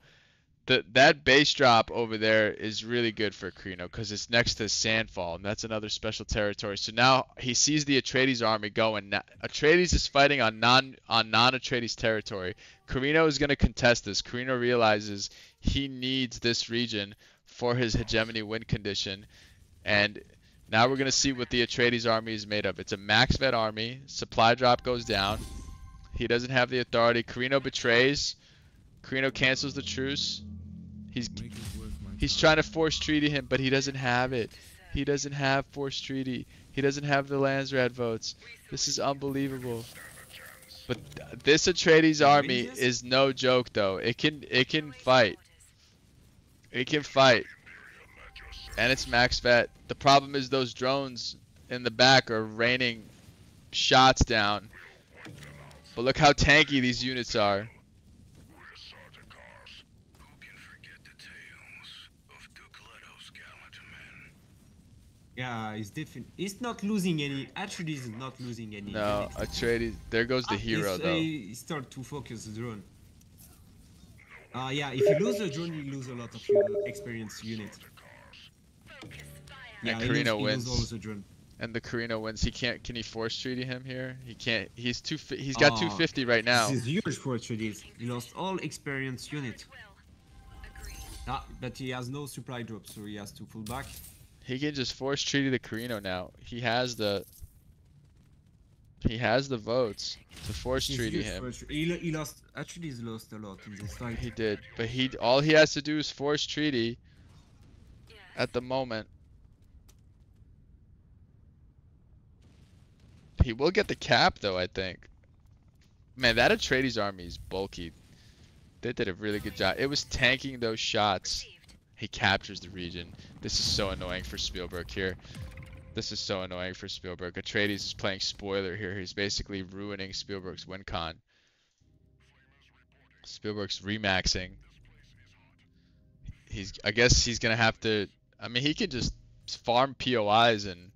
that base drop over there is really good for Corino because it's next to Sandfall, and that's another special territory. So now he sees the Atreides army going. Atreides is fighting on non-Atreides territory. Corino is going to contest this. Corino realizes he needs this region for his hegemony win condition, and now we're going to see what the Atreides army is made of. It's a max vet army. Supply drop goes down. He doesn't have the authority. Corino betrays. Corino cancels the truce. He's trying to force treaty him, but he doesn't have it. He doesn't have force treaty. He doesn't have the Landsrad votes. This is unbelievable. But this Atreides army is no joke, though. It can fight. It can fight. And it's max vet. The problem is those drones in the back are raining shots down. But look how tanky these units are. Yeah, he's not losing any. Atreides is not losing any. No, Atreides. There goes the hero, though. He start to focus the drone. Yeah, if you lose the drone, you lose a lot of your experienced units. Yeah, and Corino wins. All the drone. And the Corino wins. He can't. Can he force treaty him here? He can't. He's He's got 250 right now. This is huge for Atreides. He lost all experienced units. But he has no supply drop, so he has to pull back. He can just force treaty the Corino now. He has the votes to force treaty him. He lost. Atreides lost a lot in this fight. He did, but all he has to do is force treaty. At the moment, he will get the cap though. I think. Man, that Atreides army is bulky. They did a really good job. It was tanking those shots. He captures the region. This is so annoying for Spielberg here. This is so annoying for Spielberg. Atreides is playing spoiler here. He's basically ruining Spielberg's win con. Spielberg's remaxing. I guess he's gonna have to. I mean, he can just farm POIs and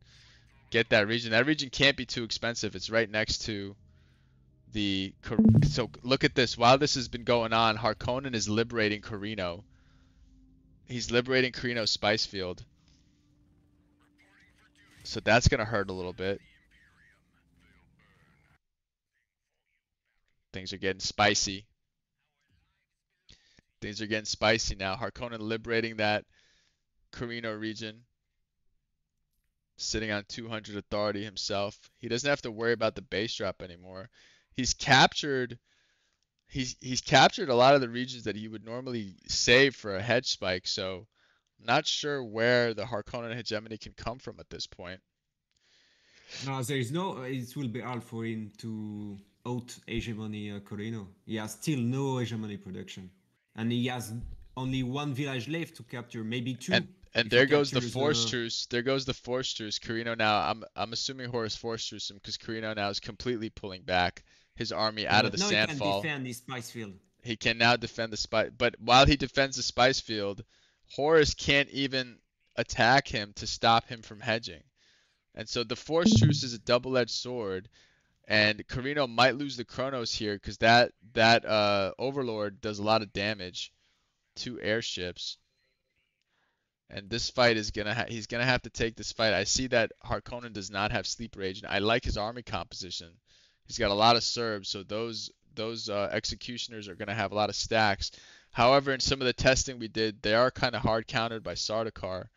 get that region. That region can't be too expensive. It's right next to the. So look at this. While this has been going on, Harkonnen is liberating Corino. He's liberating Corino Spicefield. So that's going to hurt a little bit. Things are getting spicy. Things are getting spicy now. Harkonnen liberating that Corino region. Sitting on 200 authority himself. He doesn't have to worry about the base drop anymore. he's captured he's captured a lot of the regions that he would normally save for a hedge spike, so I'm not sure where the Harkonnen hegemony can come from at this point. No, there is no. It will be hard for him to out hegemony Corino. He has still no hegemony production, and he has only one village left to capture, maybe two. And if there he goes the captures, force truce. There goes the force truce. Carino now. I'm assuming Horus force truce him because Carino now is completely pulling back his army out of the Now he can Sandfall. defend his spice field. He can now defend the spice, but while he defends the spice field, Horus can't even attack him to stop him from hedging. And so the force truce is a double-edged sword, and Carino might lose the Chronos here because that Overlord does a lot of damage to airships. And this fight is he's gonna have to take this fight. I see that Harkonnen does not have sleep rage, and I like his army composition. He's got a lot of Serbs, so those executioners are gonna have a lot of stacks. However, in some of the testing we did, they are kind of hard countered by Sardaukar.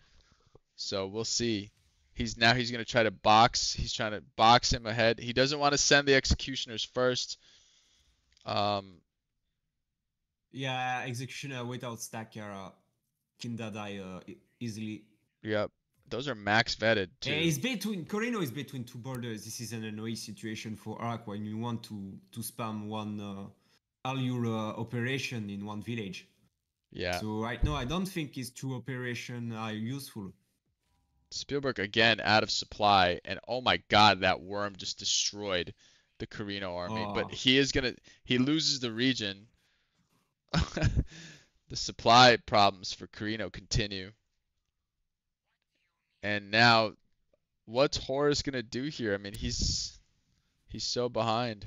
So we'll see. He's gonna try to box. He's trying to box him ahead. He doesn't want to send the executioners first. Yeah, executioner without stack can die easily. Yep. Those are max vetted too. Corino is between two borders. This is an annoying situation for Ark when you want to spam all your operation in one village. Yeah. So right now I don't think his two operations are useful. Spielberg again out of supply, and oh my god, that worm just destroyed the Carino army. Oh. But he loses the region. The supply problems for Carino continue. And now, what's Horus gonna do here? I mean, he's so behind.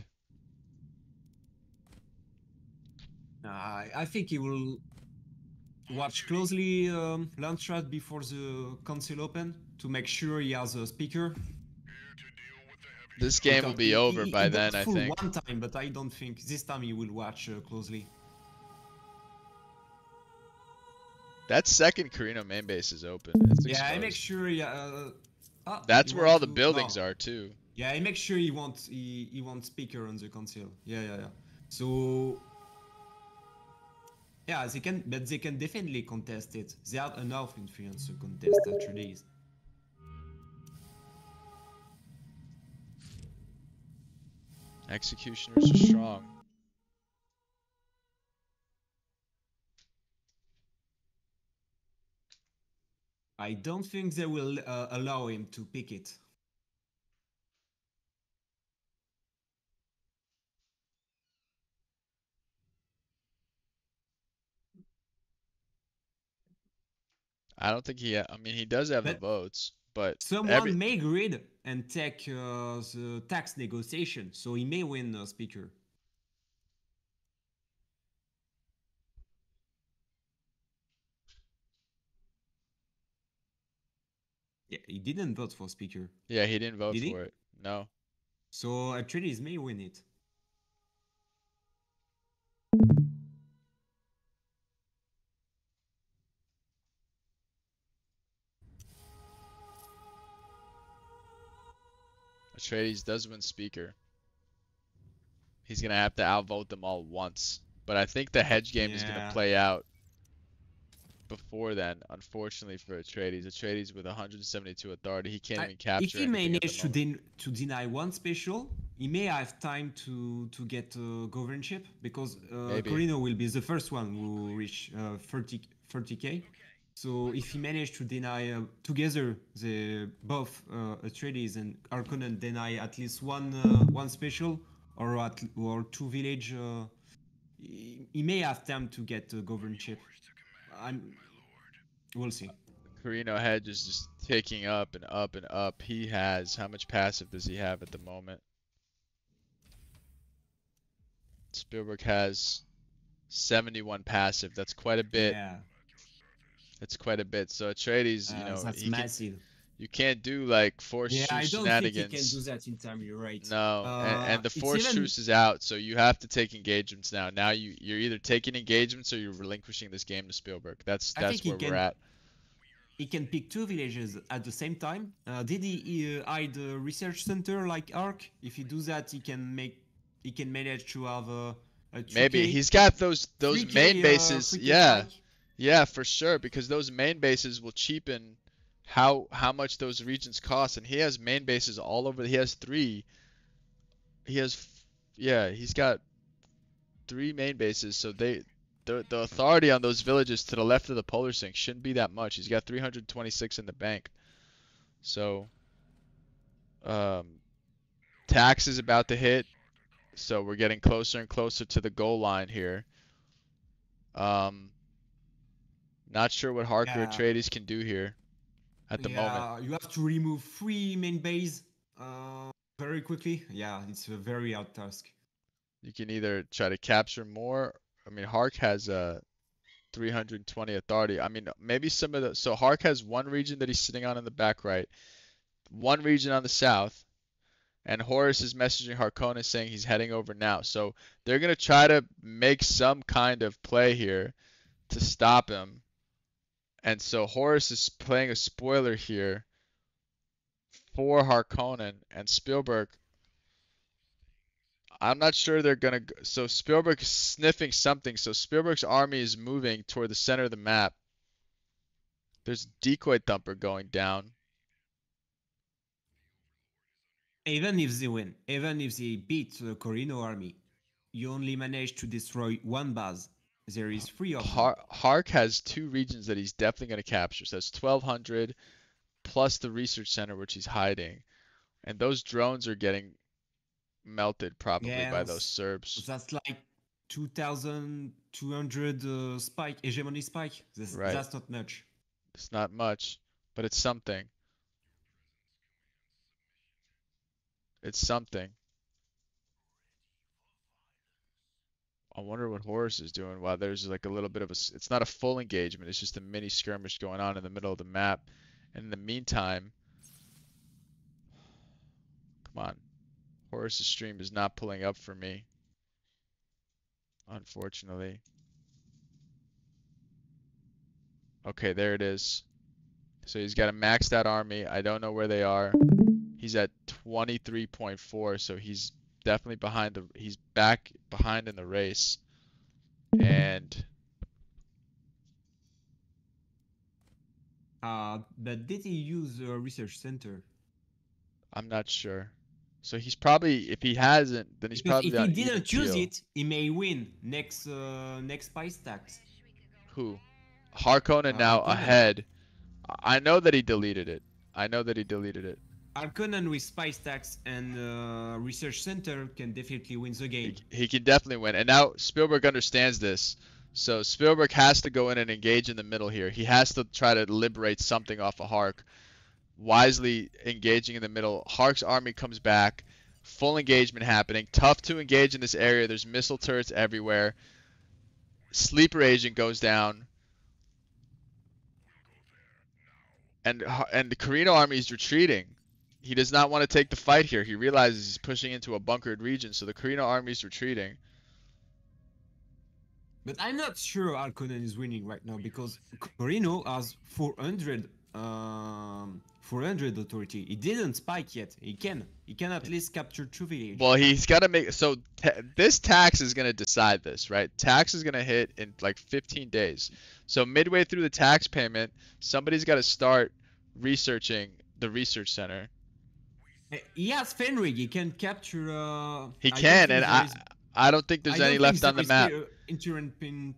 I think he will watch closely Landstrat before the council open to make sure he has a speaker. This game will be over by then, I think. One time, but I don't think this time he will watch closely. That second Carino main base is open. Yeah, I make sure. That's where all the buildings are too. Yeah, I make sure he wants speaker on the council. Yeah. So yeah, they can definitely contest it. They have enough influence to contest Atreides. Executioners are strong. I don't think they will allow him to pick it. I don't think I mean, he does have the votes, but someone may grid and take the tax negotiation, so he may win the speaker. Yeah, he didn't vote for speaker. Yeah, he didn't vote for it. No. So Atreides may win it. Atreides does win speaker. He's gonna have to outvote them all once, but I think the hedge game is gonna play out before then. Unfortunately for Atreides, with 172 authority, he can't even capture. If he manages to deny one special, he may have time to get governorship because Corino will be the first one who reach 30k. So if he managed to deny together both Atreides and Harkonnen deny at least one special or two village, he may have time to get governorship. We'll see. Carino hedge is just ticking up and up and up. He has, how much passive does he have at the moment? Spielberg has 71 passive. That's quite a bit. Yeah. That's quite a bit. So Atreides, that's massive. You can't do like force truce shenanigans. I don't think he can do that in time. You're right. No, and the force truce is out, so you have to take engagements now. Now you're either taking engagements or you're relinquishing this game to Spielberg. That's where we're at. He can pick two villages at the same time. Did he hide a research center like Ark? If he do that, he can make he can manage to have a Maybe 2K, he's got those 3K, main bases. 3K Yeah, spike. yeah, for sure. Because those main bases will cheapen how much those regions cost, and he has main bases all over. He has three. He has, yeah, he's got three main bases. So the authority on those villages to the left of the polar sink shouldn't be that much. He's got 326 in the bank. So um, tax is about to hit. So we're getting closer and closer to the goal line here. Um, Not sure what Hark or Yeah, Atreides can do here at the moment. yeah, you have to remove 3 main base very quickly. Yeah, it's a very hard task. You can either try to capture more. I mean, Hark has 320 authority. I mean, maybe some of the. So Hark has one region that he's sitting on in the back right, one region on the south, and Horus is messaging Harkonnen saying he's heading over now. So they're gonna try to make some kind of play here to stop him. And so Horus is playing a spoiler here for Harkonnen and Spielberg. I'm not sure they're gonna. So Spielberg is sniffing something. So Spielberg's army is moving toward the center of the map. There's a decoy thumper going down. Even if they win, even if they beat the Corino army, you only manage to destroy one base. There is 3 of them. Hark has two regions that he's definitely gonna capture. So that's 1,200 plus the research center which he's hiding, and those drones are getting melted probably by those Yes, Serbs. that's like 2,200 spike, hegemony spike. Right. That's not much. It's not much, but it's something. It's something. I wonder what Horus is doing while there's like a little bit of a. It's not a full engagement. It's just a mini skirmish going on in the middle of the map. And in the meantime, come on, Horus's stream is not pulling up for me, unfortunately. Okay, there it is. So he's got a maxed out army. I don't know where they are. He's at 23.4, so he's definitely behind the. He's back behind in the race, and But did he use a research center? I'm not sure. So he's probably, if he hasn't, then he's Because probably if on he even didn't use keel. it, he may win next spice tax. Who? Harkonnen now Harkonnen. ahead. I know that he deleted it. I know that he deleted it. Harkonnen with spice tax and research center can definitely win the game. He can definitely win. And now Spielberg understands this. So Spielberg has to go in and engage in the middle here. He has to try to liberate something off of Hark. Wisely engaging in the middle. Hark's army comes back. Full engagement happening. Tough to engage in this area. There's missile turrets everywhere. Sleeper agent goes down. And the Corrino army is retreating. He does not want to take the fight here. He realizes he's pushing into a bunkered region, so the Corrino army is retreating. But I'm not sure Harkonnen is winning right now because Corrino has 400 authority. He didn't spike yet. He can at least capture 2 villages. Well, he's got to make so this tax is going to decide this, right? Tax is going to hit in like 15 days. So midway through the tax payment, somebody's got to start researching the research center. He has Fenrig. He can capture. He can, and I don't think there's any left on the map. Point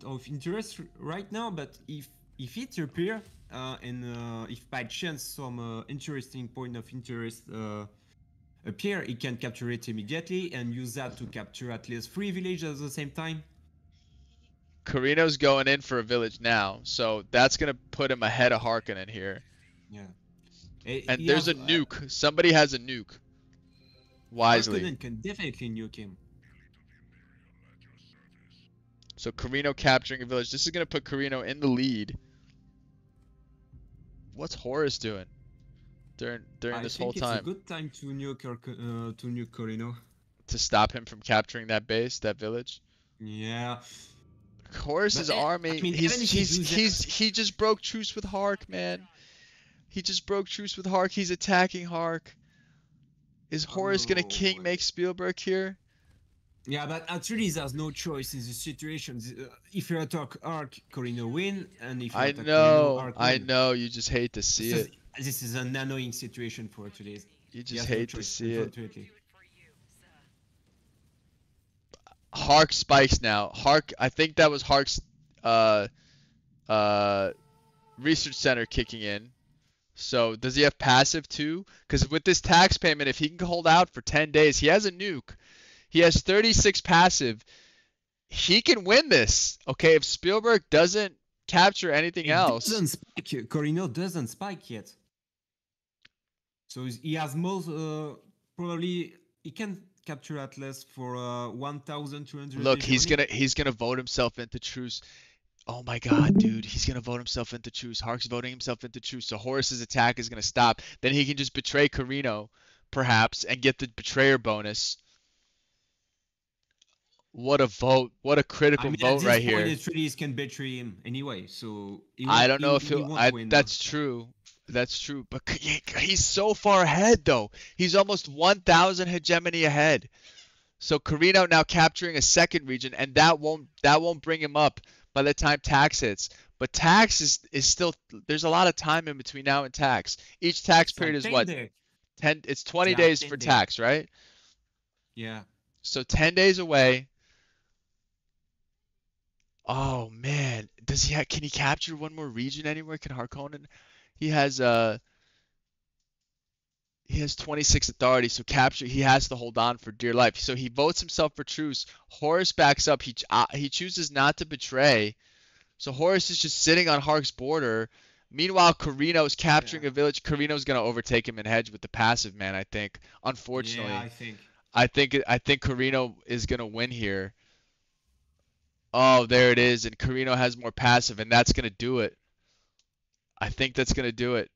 of interest right now, but if it appears and if by chance some interesting point of interest appear, he can capture it immediately and use that to capture at least 3 villages at the same time. Corrino's going in for a village now, so that's gonna put him ahead of Harkonnen here. Yeah. And there's a nuke. Somebody has a nuke. Wisely. Harkonnen can definitely nuke him. So Corrino capturing a village. This is gonna put Corrino in the lead. What's Horus doing during this whole time? It's a good time to nuke Corrino. To stop him from capturing that base, that village. Yeah. Horus's army. I mean, he just broke truce with Hark, man. He just broke truce with Hark. He's attacking Hark. Is Horus gonna king make Spielberg here? Yeah, but Atreides has no choice in this situation. If you attack Ark, Corino win, and if you attack Corino, Ark I win. know, you just hate to see it. This is an annoying situation for Atreides. You He just has no hate to choice, see it. unfortunately. Hark spikes now. Hark, I think that was Hark's uh uh research center kicking in. So does he have passive too? Because with this tax payment, if he can hold out for 10 days, he has a nuke. He has 36 passive. He can win this. Okay, if Spielberg doesn't capture anything It else, doesn't spike. Corino doesn't spike yet. So he has most probably he can capture Atlas for 1,200 look, hegemony. he's gonna vote himself into truce. Oh my god, dude, he's gonna vote himself into truce. Hark's voting himself into truce, so Horus's attack is gonna stop. Then he can just betray Carino, perhaps, and get the betrayer bonus. What a vote! What a I critical mean, at vote this right point, here. Atreides can betray him anyway, so he I won't don't know if he he'll. won't win. That's true. That's true. But he's so far ahead, though. He's almost 1,000 hegemony ahead. So Carino now capturing a second region, and that won't bring him up by the time tax hits. But tax is still there's a lot of time in between now and tax. Each tax It's period like is 10 what? days. 10 it's 20 Yeah, days 10 for days. tax, right? Yeah. So 10 days away. Oh man, can he capture one more region anywhere? Can Harkonnen? He has he has 26 authority, so capture he has to hold on for dear life. So he votes himself for truce. Horus backs up. He chooses not to betray. So Horus is just sitting on Hark's border. Meanwhile, Carino's capturing Yeah. a village. Carino's gonna overtake him in hedge with the passive man, I think. Yeah, Unfortunately, I think. I think Carino is gonna win here. Oh, there it is, and Carino has more passive, and that's gonna do it. I think that's gonna do it.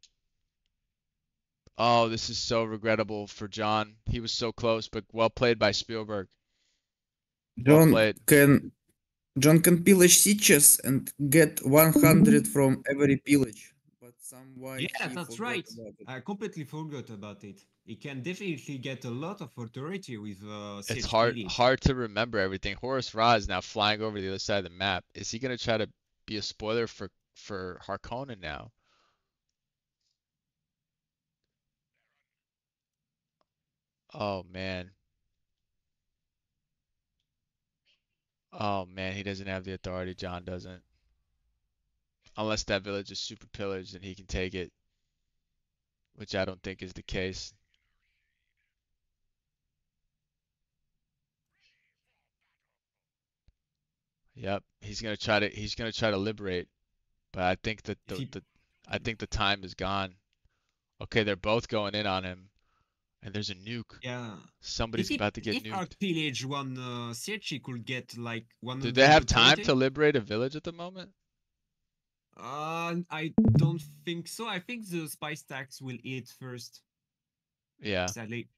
Oh, this is so regrettable for John. He was so close, but well played by Spielberg. Well John played. can John can pillage sieges and get 100 from every pillage, but some why Yeah, he that's forgot right. about it. I completely forgot about it. He can definitely get a lot of authority with It's siege hard pillage. hard to remember everything. Horus Ra is now flying over the other side of the map. Is he gonna try to be a spoiler for Harkonnen now? Oh man. Oh man, he doesn't have the authority. John doesn't. Unless that village is super pillaged and he can take it, which I don't think is the case. Yep, he's gonna try to liberate, but I think that If he, the time is gone. Okay, they're both going in on him, and there's a nuke. yeah, Somebody's about to get if our nuked. pillage one siege, he could get like Do they 100 have time to authority. liberate a village at the moment? I don't think so. I think the spice tax will hit first. Yeah. Sadly.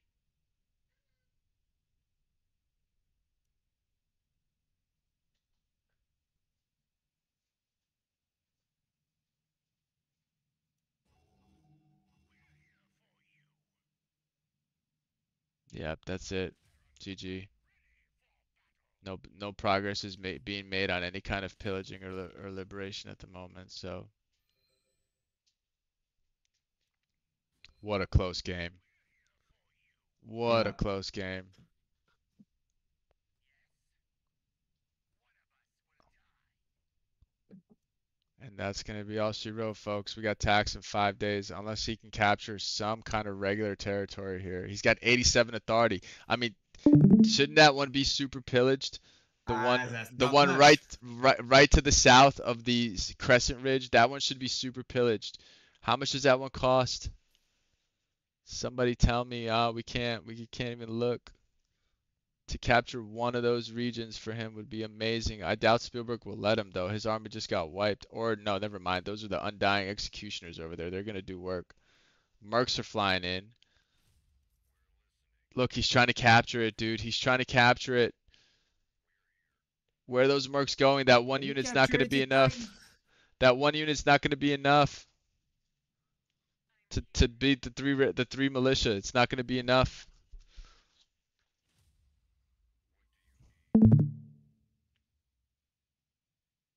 Yep, that's it. GG. No progress is being made on any kind of pillaging or liberation at the moment. So what a close game. What a Yeah. close game. And that's going to be all she wrote, folks. We got tax in 5 days, unless he can capture some kind of regular territory here. He's got 87 authority. I mean, shouldn't that one be super pillaged? That's The not one right, much. right to the south of the Crescent Ridge. That one should be super pillaged. How much does that one cost? Somebody tell me. We can't even look. To capture one of those regions for him would be amazing. I doubt Spielberg will let him though. His army just got wiped. Or no, never mind. Those are the undying executioners over there. They're gonna do work. Mercs are flying in. Look, he's trying to capture it, dude. He's trying to capture it. Where are those mercs going? That one Can you unit's not capture gonna it be in time? enough. That one unit's not gonna be enough to beat the three militia. It's not gonna be enough.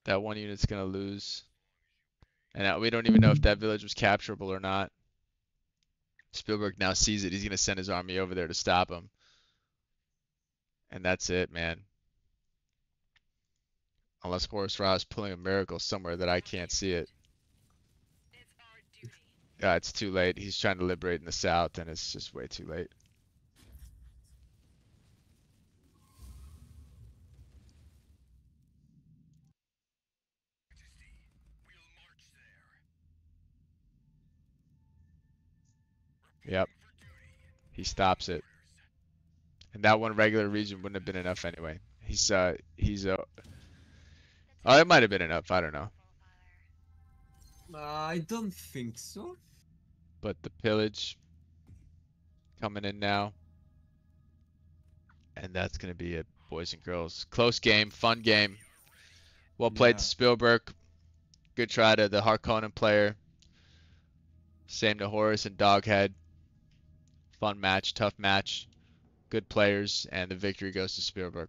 That one unit's gonna lose. And we don't even know if that village was capturable or not. Spielberg now sees it. He's gonna send his army over there to stop him. And that's it, man. Unless Horus Ra is pulling a miracle somewhere that I can't see it. Yeah, it's too late. He's trying to liberate in the south, and it's just way too late. Yep. He stops it. And that one regular region wouldn't have been enough anyway. Oh, it might have been enough. I don't know. I don't think so. But the pillage coming in now. And that's going to be it, boys and girls. Close game, fun game. Well played to Spielberg. Good try to the Harkonnen player. Same to Horus and Doghead. Fun match, tough match. Good players, and the victory goes to Spielberg.